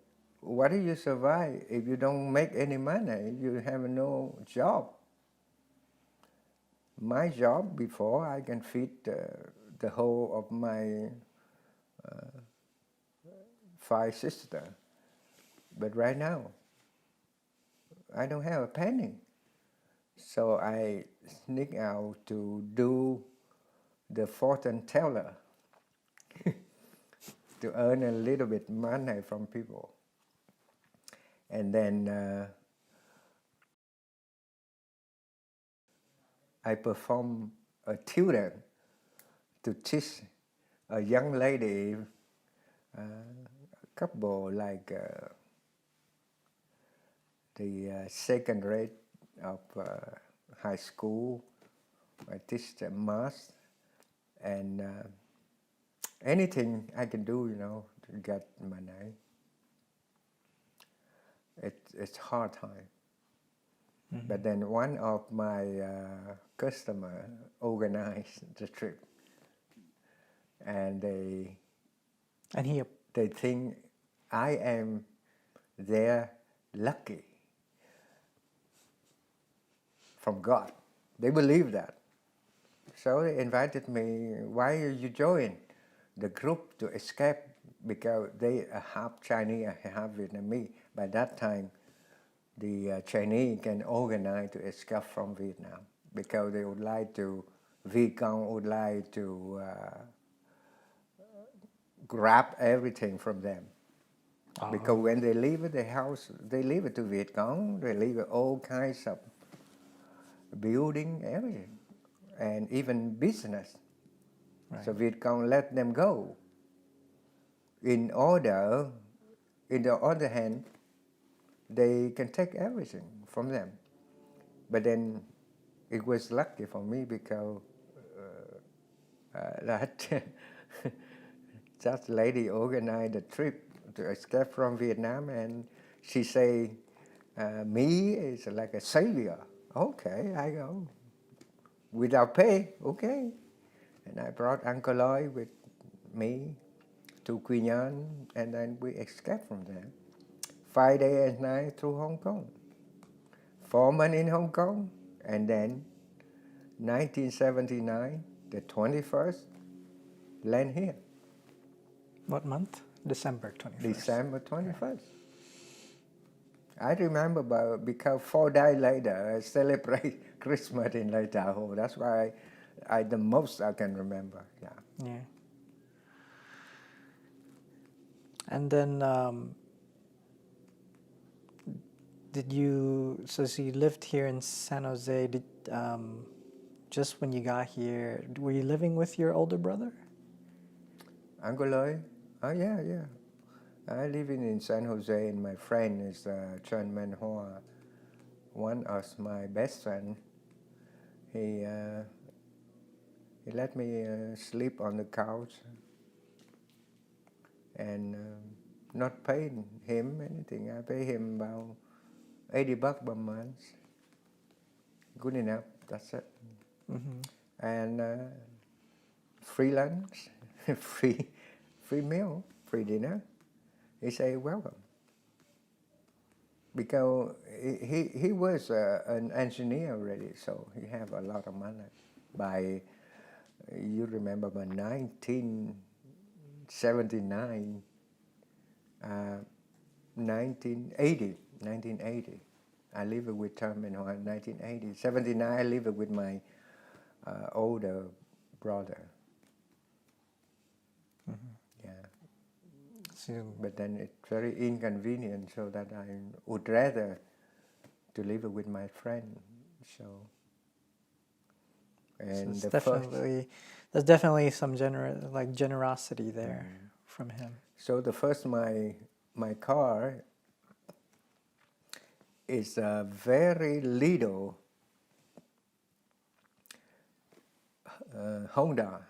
S1: what do you survive if you don't make any money? You have no job. My job before, I can feed the whole of my 5 sisters. But right now, I don't have a penny. So I sneak out to do the fortune teller to earn a little bit money from people. And then I perform a tutor to teach a young lady, a couple like the second grade of high school. I teach them math and anything I can do, you know, to get money. It's hard time. Mm-hmm. But then one of my customer organized the trip, and they think I am their lucky from God. They believe that. So they invited me, why you join the group to escape, because they are half Chinese and half Vietnamese. By that time, the Chinese can organize to escape from Vietnam because they would like to, Viet Cong would like to grab everything from them. Because when they leave the house, they leave it to Viet Cong, they leave all kinds of building, everything, and even business. Right. So Viet Cong let them go. In the other hand, they can take everything from them. But then it was lucky for me because that lady organized a trip to escape from Vietnam, and she say, me is like a savior. Okay, I go. Without pay, okay. And I brought Uncle Loy with me to Quy Nhon, and then we escaped from there. 5 days and nights through Hong Kong. 4 months in Hong Kong, and then 1979, the 21st, land here.
S2: What month? December 21st.
S1: December 21st. I remember because 4 days later I celebrate Christmas in Lake Tahoe. That's why the most I can remember. Yeah.
S2: Yeah. And then so you lived here in San Jose, just when you got here, were you living with your older brother?
S1: Angoloi? Oh yeah, yeah. I live in San Jose, and my friend is Chuan Man Hoa, one of my best friend. He let me sleep on the couch and not paying him anything. I pay him about $80 per month. Good enough. That's it.
S2: Mm-hmm.
S1: And free lunch, free meal, free dinner. He say welcome. Because he was an engineer already, so he have a lot of money. By you remember by 1979, 1980, I lived with Tom in 1980. 79, I lived with my older brother.
S2: Mm-hmm.
S1: Yeah.
S2: So,
S1: But then it's very inconvenient, so that I would rather to live with my friend. So, and
S2: so
S1: the first,
S2: there's definitely some generosity there from him.
S1: so the first my car is a very little Honda,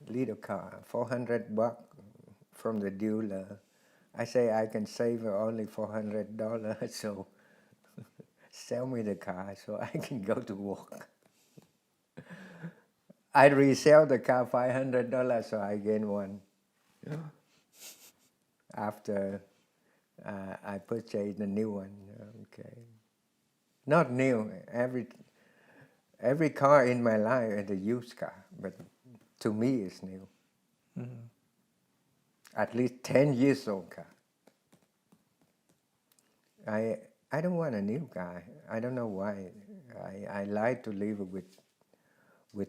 S1: little car, $400 from the dealer. I say I can save only $400, so sell me the car so I can go to work. I resell the car $500, so I gain one. After I purchased the new one. Okay, not new. Every car in my life is a used car, but to me it's new.
S2: Mm-hmm.
S1: At least 10 years old car. I don't want a new car. I don't know why. I like to live with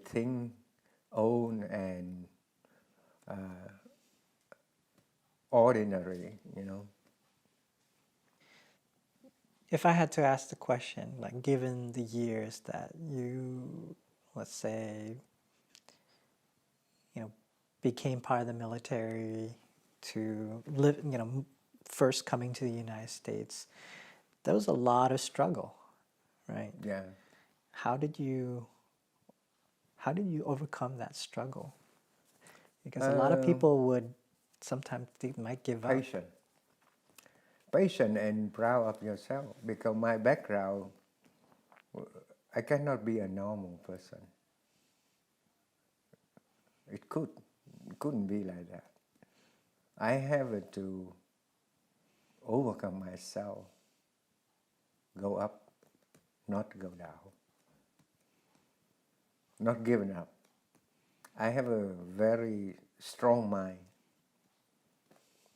S1: things old and ordinary, you know.
S2: If I had to ask the question, like given the years that you, let's say, became part of the military, to live, first coming to the United States, there was a lot of struggle, right?
S1: Yeah.
S2: How did you overcome that struggle? Because a lot of people would sometimes they might give up.
S1: Patient and proud of yourself, because my background, I cannot be a normal person. It couldn't be like that. I have to overcome myself, go up, not go down, not giving up. I have a very strong mind,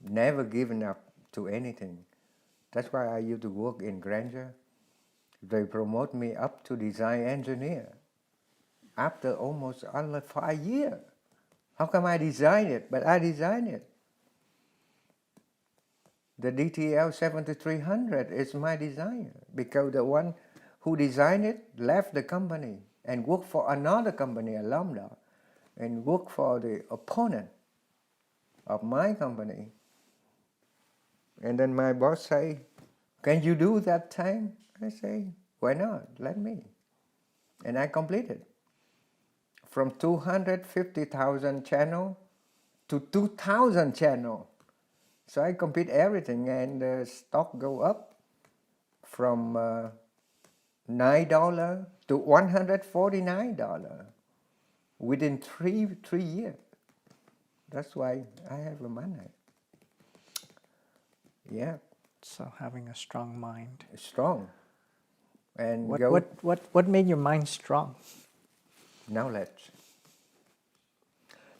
S1: never giving up to anything. That's why I used to work in Granger. They promote me up to design engineer after almost under 5 years. How come I design it? But I designed it. The DTL 7300 is my design, because the one who designed it left the company and worked for another company, a Lambda, and worked for the opponent of my company. And then my boss say, "Can you do that time?" I say, "Why not? Let me." And I completed. From 250,000 channel to 2,000 channel. So I complete everything, and the stock go up from $9 to $149 within three years. That's why I have a money. Yeah.
S2: So having a strong mind.
S1: Strong. And
S2: what made your mind strong?
S1: Knowledge.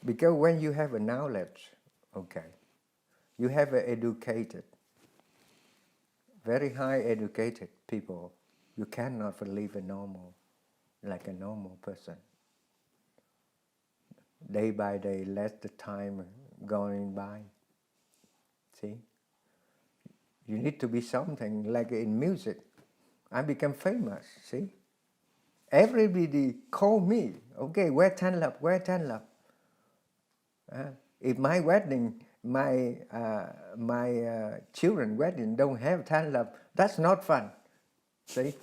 S1: Because when you have a knowledge, okay, you have an educated, very high educated people, you cannot live like a normal person. Day by day, let the time going by. See? You need to be something, like in music. I became famous, see? Everybody call me, okay, where Thanh Lap, where Thanh Lap? If my wedding, my children wedding don't have Thanh Lap, that's not fun. See,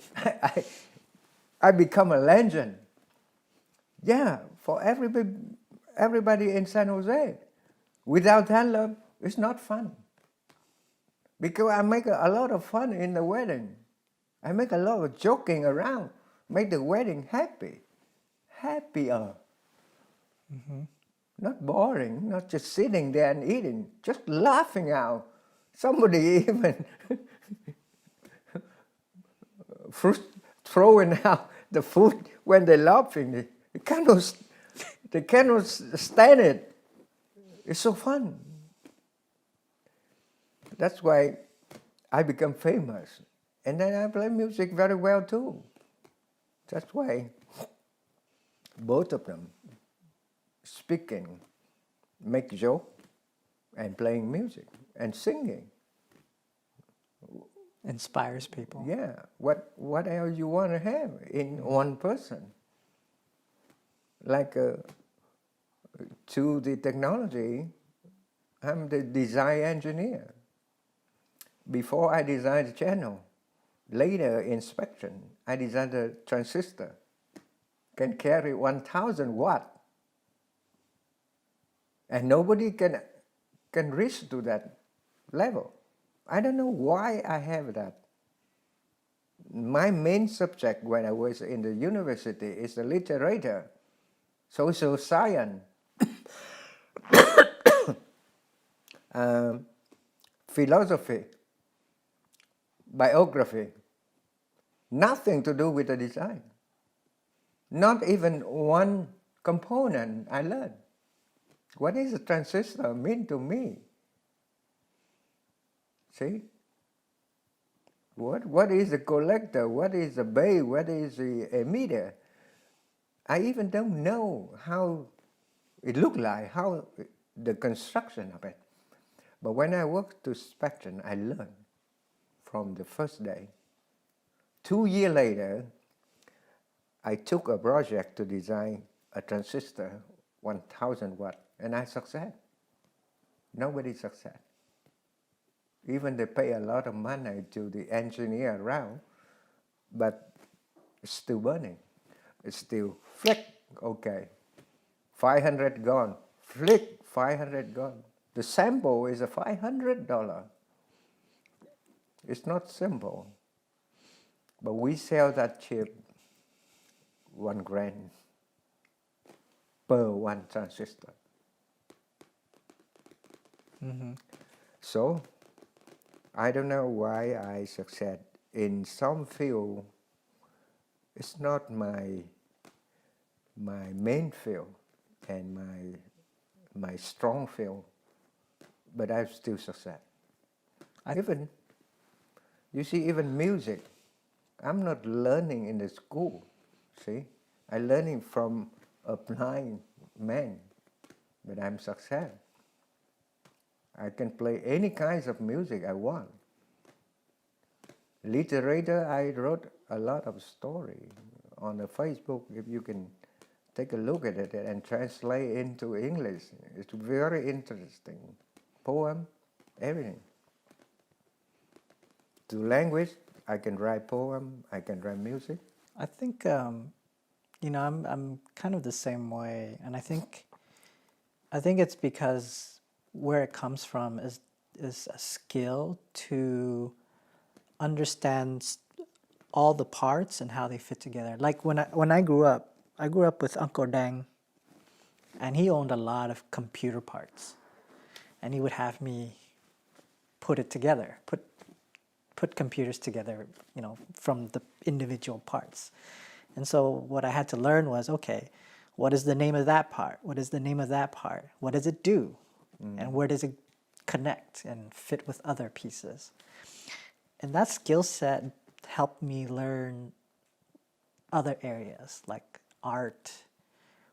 S1: I become a legend. Yeah, for everybody in San Jose. Without Thanh Lap, it's not fun. Because I make a lot of fun in the wedding. I make a lot of joking around, make the wedding happier. Mm-hmm. Not boring, not just sitting there and eating, just laughing out. Somebody even throwing out the food when they're laughing. They cannot stand it. It's so fun. That's why I become famous. And then I play music very well too. That's why both of them, speaking, make joke, and playing music, and singing.
S2: Inspires people.
S1: Yeah. What else you want to have in one person? Like to the technology, I'm the design engineer. Before I designed the channel, later inspection, I designed a transistor. Can carry 1,000 watts. And nobody can reach to that level. I don't know why I have that. My main subject when I was in the university is the literature, social science, philosophy, biography. Nothing to do with the design. Not even one component I learned. What is a transistor mean to me? See? What is a collector? What is a bay? What is the emitter? I even don't know how it looked like, how the construction of it. But when I worked to Spectrum, I learned from the first day. 2 years later, I took a project to design a transistor, 1,000 watt, and I succeed. Nobody succeed. Even they pay a lot of money to the engineer around, but it's still burning. It's still flick, okay. 500 gone, flick, 500 gone. The sample is a $500. It's not simple, but we sell that chip $1,000 per one transistor. Mm-hmm. So I don't know why I succeed in some field. It's not my main field and my strong field, but I still succeed. Even music, I'm not learning in the school. See, I'm learning from a blind man, but I'm success. I can play any kinds of music I want. Literature, I wrote a lot of story on the Facebook. If you can take a look at it and translate into English, it's very interesting. Poem, everything. To language, I can write poem, I can write music.
S2: I think, I'm kind of the same way, and I think it's because where it comes from is a skill to understand all the parts and how they fit together. Like when I grew up with Uncle Dang, and he owned a lot of computer parts, and he would have me put it together, put computers together, from the individual parts. And so what I had to learn was, okay, what is the name of that part? What is the name of that part? What does it do? And where does it connect and fit with other pieces? And that skill set helped me learn other areas like art,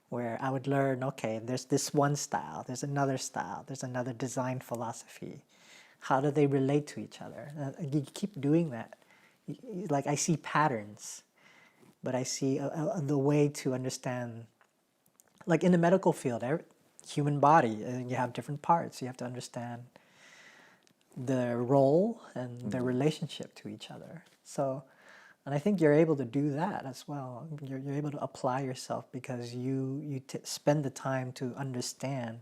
S2: where I would learn, okay, there's this one style, there's another design philosophy. How do they relate to each other? You keep doing that. Like I see patterns, but I see the way to understand, like in the medical field, human body, you have different parts. You have to understand the role and the relationship to each other. So, and I think you're able to do that as well. You're able to apply yourself because you spend the time to understand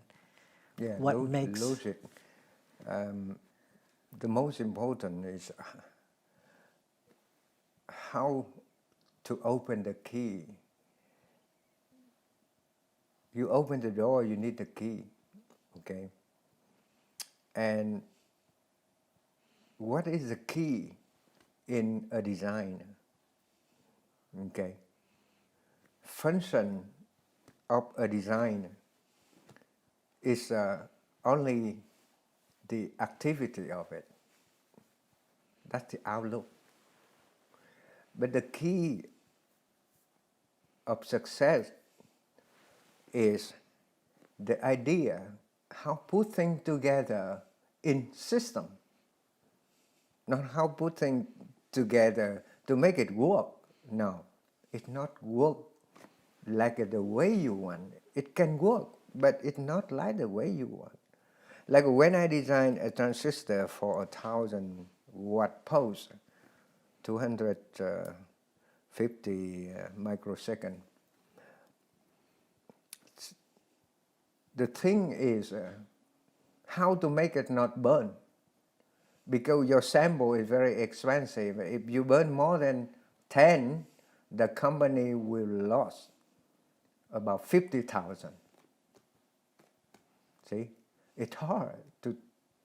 S2: what makes...
S1: logic. The most important is how to open the key. You open the door, you need the key, okay? And what is the key in a design? Okay. Function of a design is only the activity of it. That's the outlook. But the key of success is the idea, how put things together in system, not how put things together to make it work. No, it's not work like the way you want. It can work, but it's not like the way you want. Like when I designed a transistor for 1,000 watt pulse, 250 microsecond. The thing is how to make it not burn, because your sample is very expensive. If you burn more than 10, the company will lose about 50,000. See, it's hard to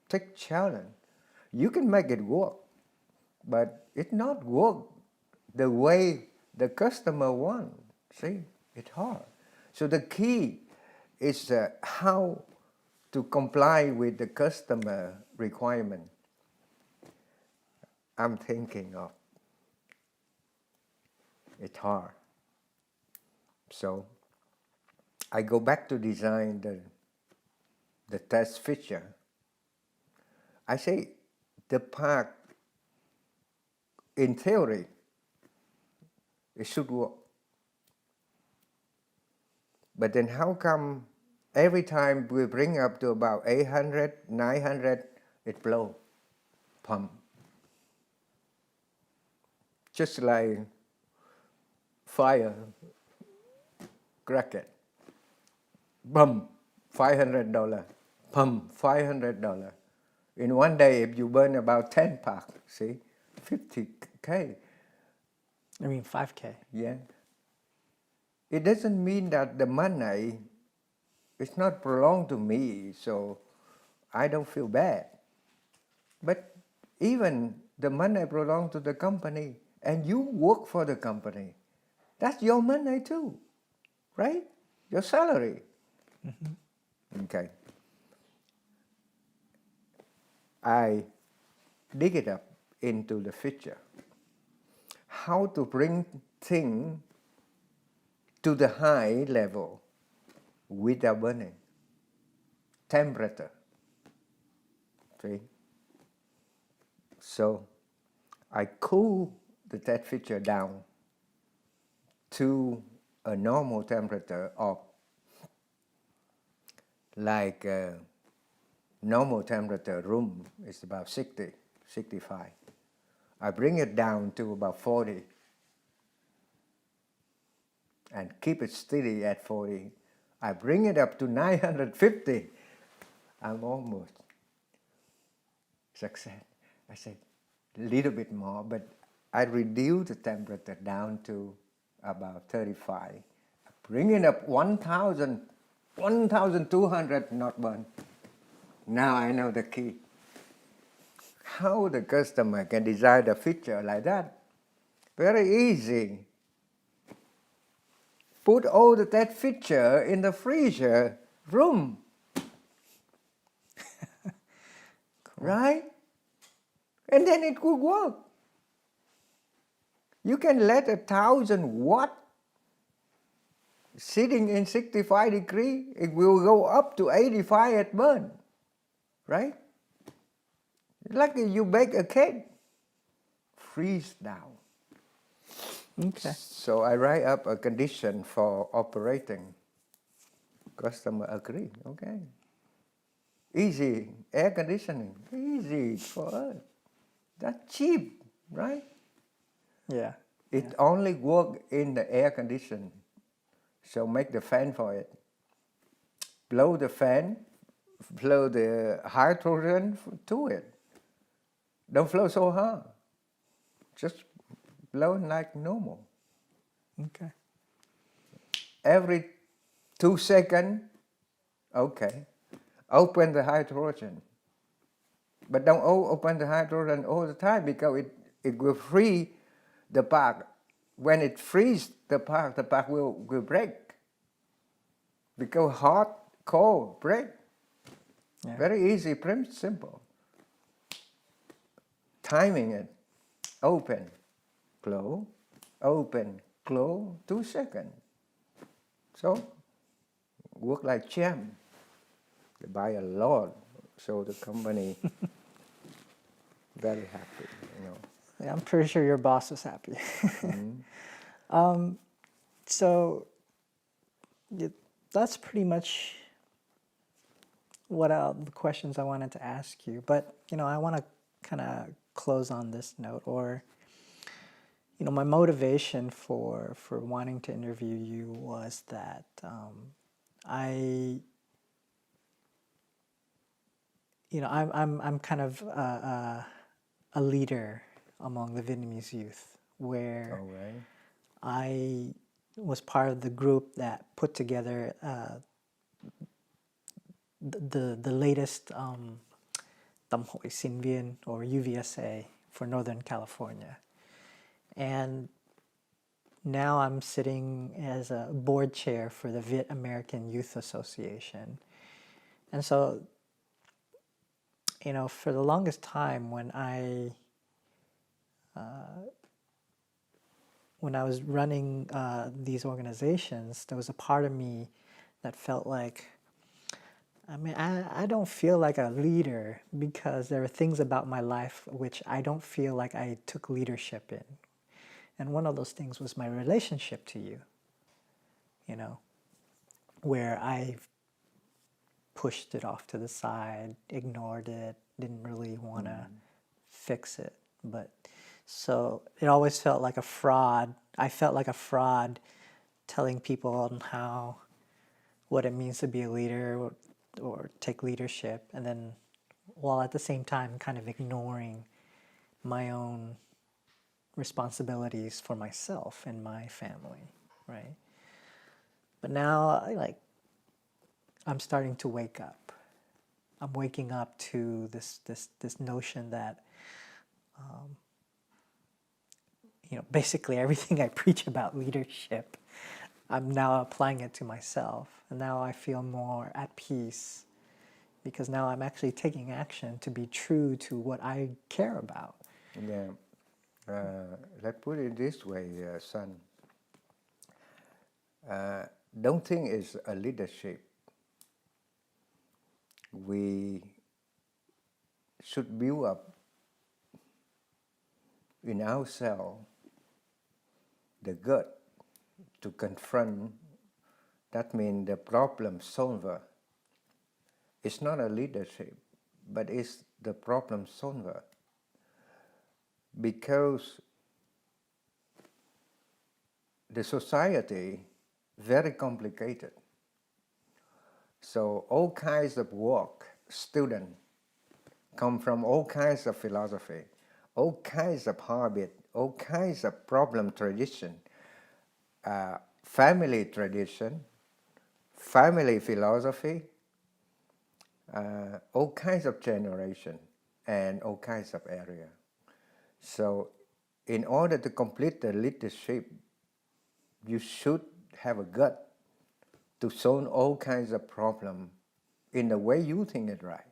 S1: take challenge. You can make it work, but it not work the way the customer wants. See, it's hard. So the key is how to comply with the customer requirement. I'm thinking of. It's hard. So I go back to design the test feature. I say the part, in theory, it should work. But then how come every time we bring up to about 800, 900, it blows, pump. Just like fire, cracker, boom, $500, pump, $500. In one day, if you burn about 10 packs, see, 50K.
S2: I mean 5K.
S1: Yeah. It doesn't mean that the money is not belong to me, so I don't feel bad. But even the money belongs to the company, and you work for the company. That's your money too, right? Your salary. Mm-hmm. Okay. I dig it up into the feature. How to bring things to the high level without burning. Temperature. See? So I cool the test feature down to a normal temperature of like normal temperature room is about 60, 65. I bring it down to about 40 and keep it steady at 40. I bring it up to 950. I'm almost success. I said a little bit more, but I reduce the temperature down to about 35. I bring it up 1,000, 1,200, not burn. Now I know the key. How the customer can design a feature like that? Very easy. Put all that feature in the freezer room. Cool. Right? And then it could work. You can let 1,000 watt sitting in 65 degrees, it will go up to 85 at burn, right? Like you bake a cake, freeze down.
S2: Okay.
S1: So I write up a condition for operating. Customer agree, okay. Easy, air conditioning, easy for us. That's cheap, right?
S2: Yeah.
S1: It only works in the air condition. So make the fan for it. Blow the fan, blow the hydrogen to it. Don't blow so hard. Just blow like normal.
S2: Okay.
S1: Every 2 seconds, okay, open the hydrogen. But don't open the hydrogen all the time because it will free the part. When it freezes the part will break. Because hot, cold, break.
S2: Yeah.
S1: Very easy, pretty simple. Timing it. Open, close, open, close, 2 seconds. So, work like champ. They buy a lot, so the company very happy, you know.
S2: Yeah, I'm pretty sure your boss was happy. So that's pretty much what the questions I wanted to ask you. But, I want to kind of close on this note, or, my motivation for wanting to interview you was that I'm kind of a leader among the Vietnamese youth, where
S1: Right.
S2: I was part of the group that put together the latest Tâm hội sinh viên, or UVSA, for Northern California. And now I'm sitting as a board chair for the Viet American Youth Association. And so, for the longest time when I was running these organizations, there was a part of me that felt like, I don't feel like a leader because there are things about my life which I don't feel like I took leadership in. And one of those things was my relationship to you, where I pushed it off to the side, ignored it, didn't really want to fix it. But so it always felt like a fraud. I felt like a fraud telling people on what it means to be a leader or take leadership, and then while at the same time kind of ignoring my own responsibilities for myself and my family, right? But now I'm starting to wake up. I'm waking up to this notion that basically everything I preach about leadership, I'm now applying it to myself. And now I feel more at peace because now I'm actually taking action to be true to what I care about.
S1: Yeah. Let's put it this way, son. Don't think it's a leadership. We should build up in ourselves the gut to confront. That means the problem solver. It's not a leadership, but it's the problem solver. Because the society very complicated. So all kinds of work, students come from all kinds of philosophy, all kinds of habit, all kinds of problem tradition, family tradition, family philosophy, all kinds of generation, and all kinds of area. So in order to complete the leadership, you should have a gut to solve all kinds of problems in the way you think it right.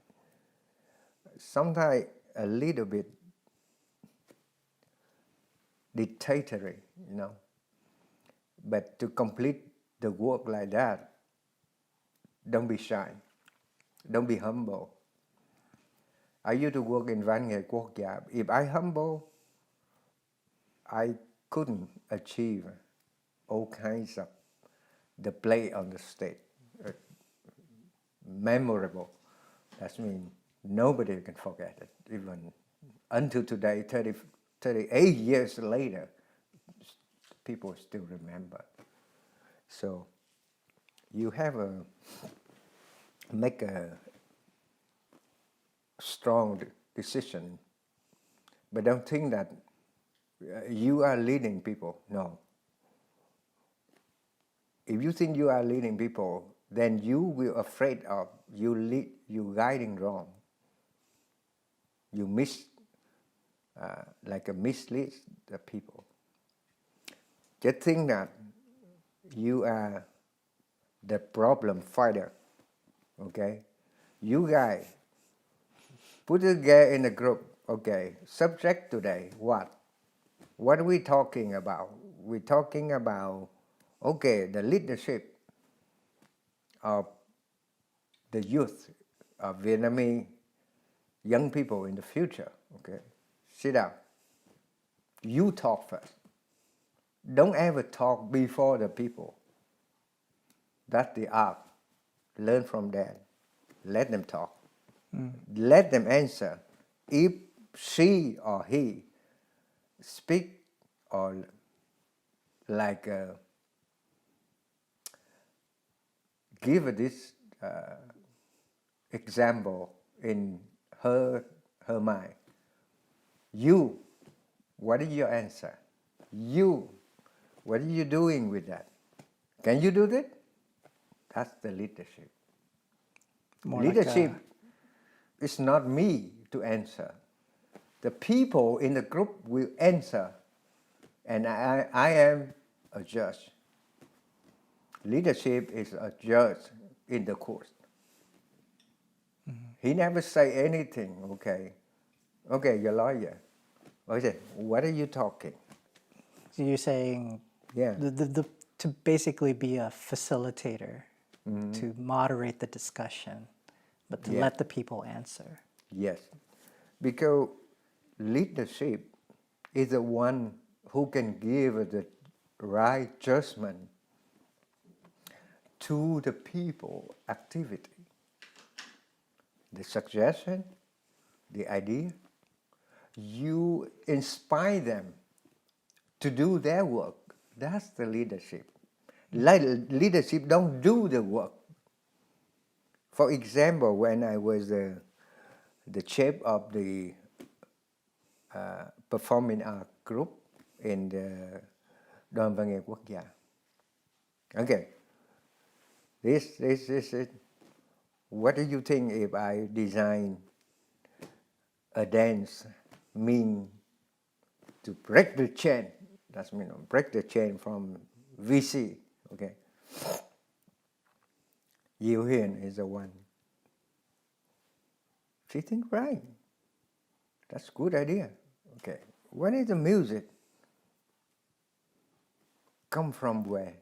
S1: Sometimes a little bit dictatorial, you know. But to complete the work like that, don't be shy, don't be humble. I used to work in Văn nghệ quốc gia. If I humble, I couldn't achieve all kinds of the play on the stage. Memorable. That means nobody can forget it. Even until today, 38 years later, people still remember. So you have to make a strong decision, but don't think that you are leading people. No. If you think you are leading people, then you will afraid of you guiding wrong. You mislead the people. Just think that you are the problem fighter. Okay, you guys put a guy in a group. Okay, subject today what? What are we talking about? We're talking about the leadership of the youth of Vietnamese young people in the future. Okay, sit down. You talk first. Don't ever talk before the people. That's the art. Learn from them. Let them talk. Let them answer. If she or he speak or give this example in her mind. You, what is your answer? You, what are you doing with that? Can you do that? That's the leadership.
S2: More
S1: Leadership is not me to answer. The people in the group will answer, and I am a judge. Leadership is a judge in the court. He never say anything. Okay, you're a lawyer. Okay, what are you talking?
S2: So you're saying to basically be a facilitator, to moderate the discussion, but to let the people answer.
S1: Yes, because leadership is the one who can give the right judgment to the people activity. The suggestion, the idea, you inspire them to do their work. That's the leadership. Leadership don't do the work. For example, when I was the chief of the performing art group in the Đoàn Văn nghệ quốc gia. Okay, this is it. What do you think if I design a dance mean to break the chain? That's mean break the chain from VC. Okay. Diệu Hiền is the one. She think right. That's a good idea. Okay. What is the music? Come from where?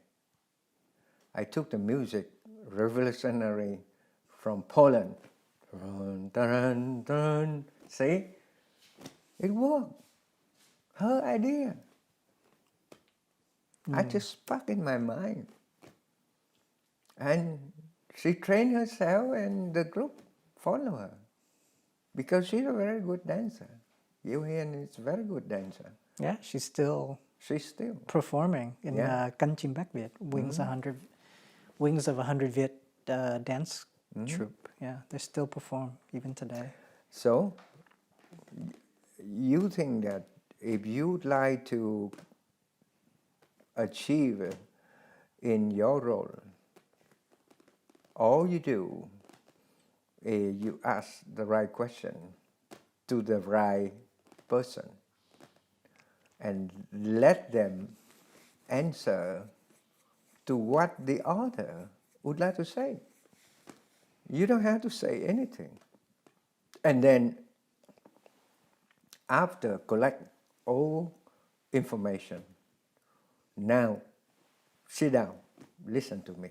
S1: I took the music revolutionary from Poland. Dun, dun, dun. See? It worked. Her idea. I just stuck in my mind. And she trained herself and the group follow her. Because she's a very good dancer. Diệu Hiền is a very good dancer.
S2: Yeah, she's still performing in Canh Chim Bách Việt, Wings of 100 Viet dance troupe. Yeah, they still perform even today.
S1: So, you think that if you'd like to achieve in your role, all you do is you ask the right question to the right person and let them answer to what the other would like to say. You don't have to say anything. And then after collect all information. Now, sit down, listen to me.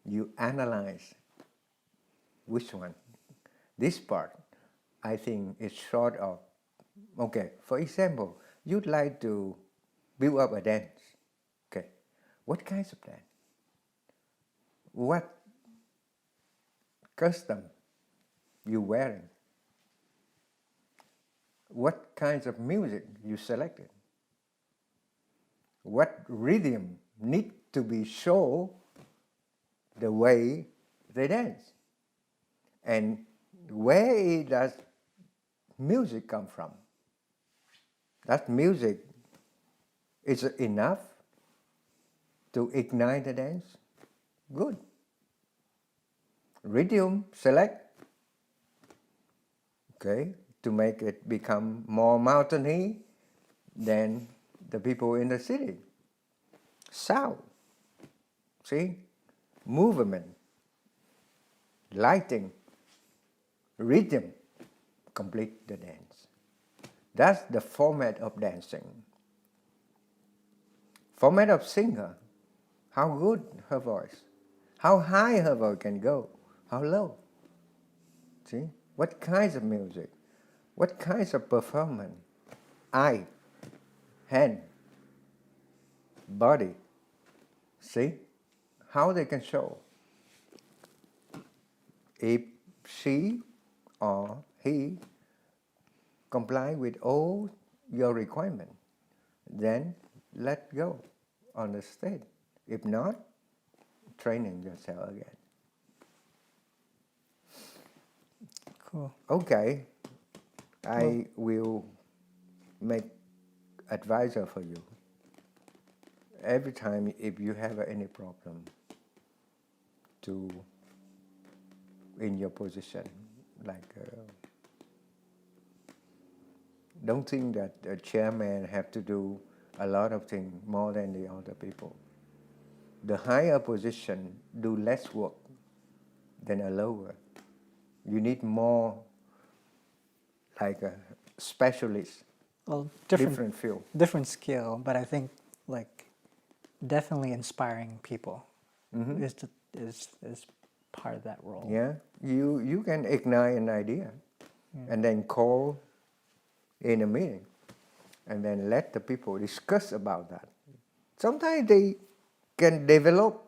S1: You analyze which one. This part, I think, is short of, okay, for example, you'd like to build up a dance. Okay, what kinds of dance? What custom you wearing? What kinds of music you selected? What rhythm need to be shown the way they dance? And where does music come from? That music is enough to ignite the dance? Good. Rhythm, select. Okay, to make it become more mountainy than the people in the city. Sound. See? Movement. Lighting. Rhythm. Complete the dance. That's the format of dancing. Format of singer. How good her voice. How high her voice can go. How low. See? What kinds of music? What kinds of performance? Eye, hand, body. See? How they can show. If she or he comply with all your requirements, then let go on the stage. If not, training yourself again.
S2: Cool.
S1: Okay, I will make advisor for you. Every time if you have any problem to in your position, like don't think that a chairman have to do a lot of things more than the other people. The higher position do less work than a lower. You need more like a specialist,
S2: Well,
S1: different field.
S2: different skill, but I think like definitely inspiring people is part of that role.
S1: Yeah, you can ignite an idea and then call in a meeting and then let the people discuss about that. Sometimes they can develop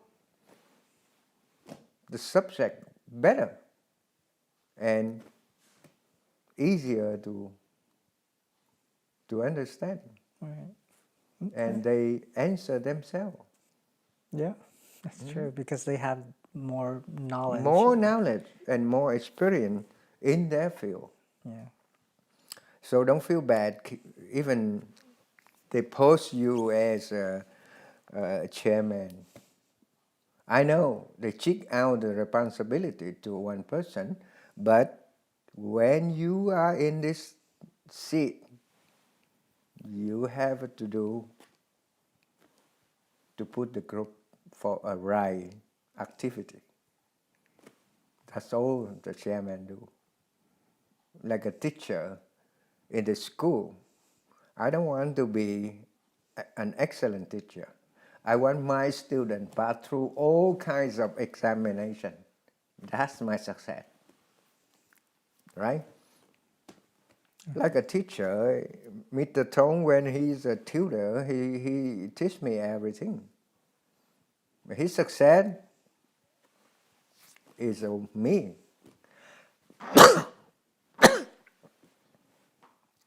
S1: the subject better and easier to understand.
S2: Right.
S1: And they answer themselves.
S2: Yeah, that's true because they have more knowledge.
S1: More knowledge and more experience in their field.
S2: Yeah.
S1: So don't feel bad. Even they post you as a chairman. I know they check out the responsibility to one person, but when you are in this seat, you have to put the group for a right activity. That's all the chairman do. Like a teacher in the school, I don't want to be an excellent teacher. I want my students pass through all kinds of examination. That's my success, right? Like a teacher, Mr. Tong, when he's a tutor, he teach me everything. His success is me,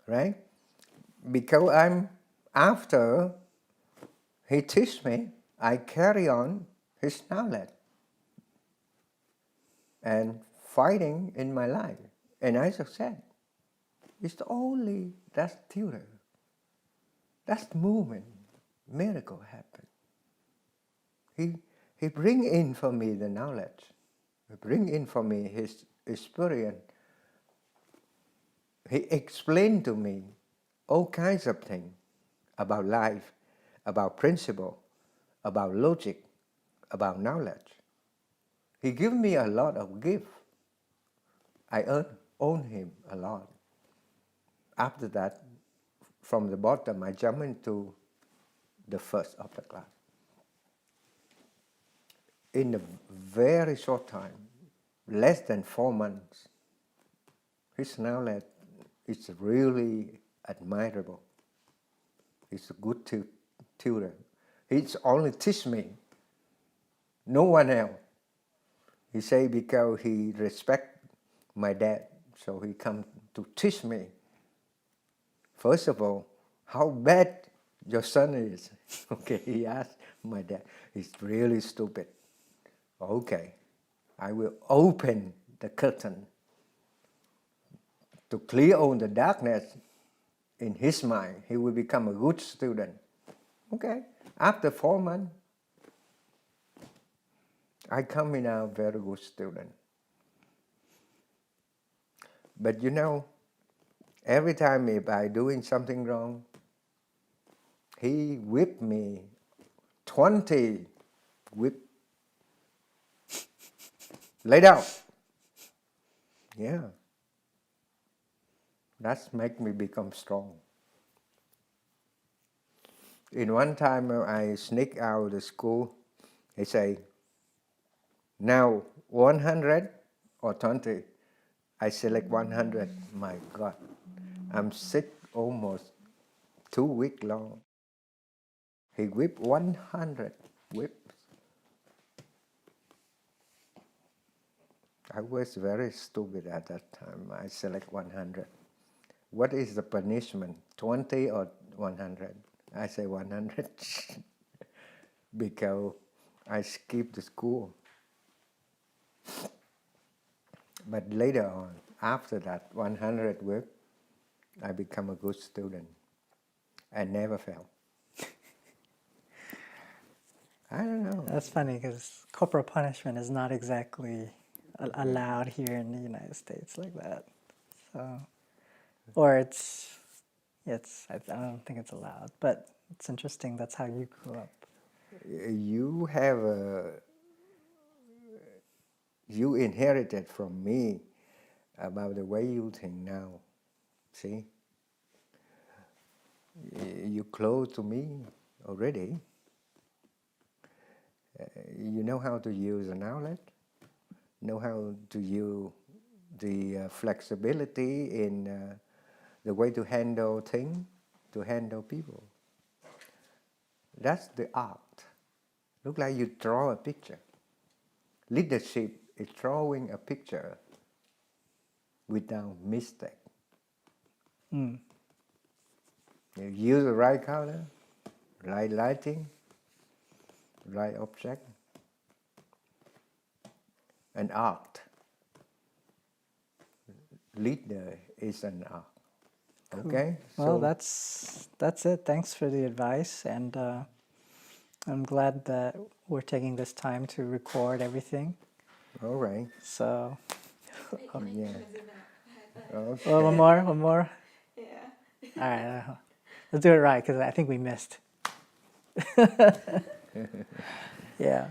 S1: right? Because I'm after he teach me, I carry on his knowledge and fighting in my life, and I succeed. It's only that tutor, that movement, miracle happen. He bring in for me the knowledge, he bring in for me his experience. He explained to me all kinds of things about life, about principle, about logic, about knowledge. He gave me a lot of gift. I owe him a lot. After that, from the bottom, I jump into the first of the class. In a very short time, less than 4 months, his knowledge is really admirable. He's a good tutor. He's only teach me, no one else. He say because he respect my dad, so he come to teach me. First of all, how bad your son is. Okay, he asked my dad. He's really stupid. Okay, I will open the curtain to clear all the darkness in his mind. He will become a good student. Okay, after 4 months, I come in a very good student. But you know, every time if I doing something wrong, he whipped me 20 whip. Lay down. Yeah. That's make me become strong. In one time I sneak out of the school, he say, now 100 or 20? I select 100. My God, I'm sick almost 2 weeks long. He whipped 100 whips. I was very stupid at that time. I select 100. What is the punishment, 20 or 100? I say 100 because I skipped the school. But later on, after that 100 whip, I become a good student. I never fail. I don't know.
S2: That's funny because corporal punishment is not exactly allowed here in the United States like that. So, or I don't think it's allowed, but it's interesting. That's how you grew up.
S1: You inherited from me about the way you think now. See? You close to me already. You know how to use an outlet, know how to use the flexibility in the way to handle things, to handle people. That's the art. Look like you draw a picture. Leadership is drawing a picture without mistake. You use the right color, right lighting, right object, and art. Leader is an art. Okay?
S2: Well, that's it. Thanks for the advice, and I'm glad that we're taking this time to record everything.
S1: All right.
S2: So,
S1: Yeah. Okay.
S2: well, one more.
S3: Yeah.
S2: All right, let's do it right because I think we missed. Yeah.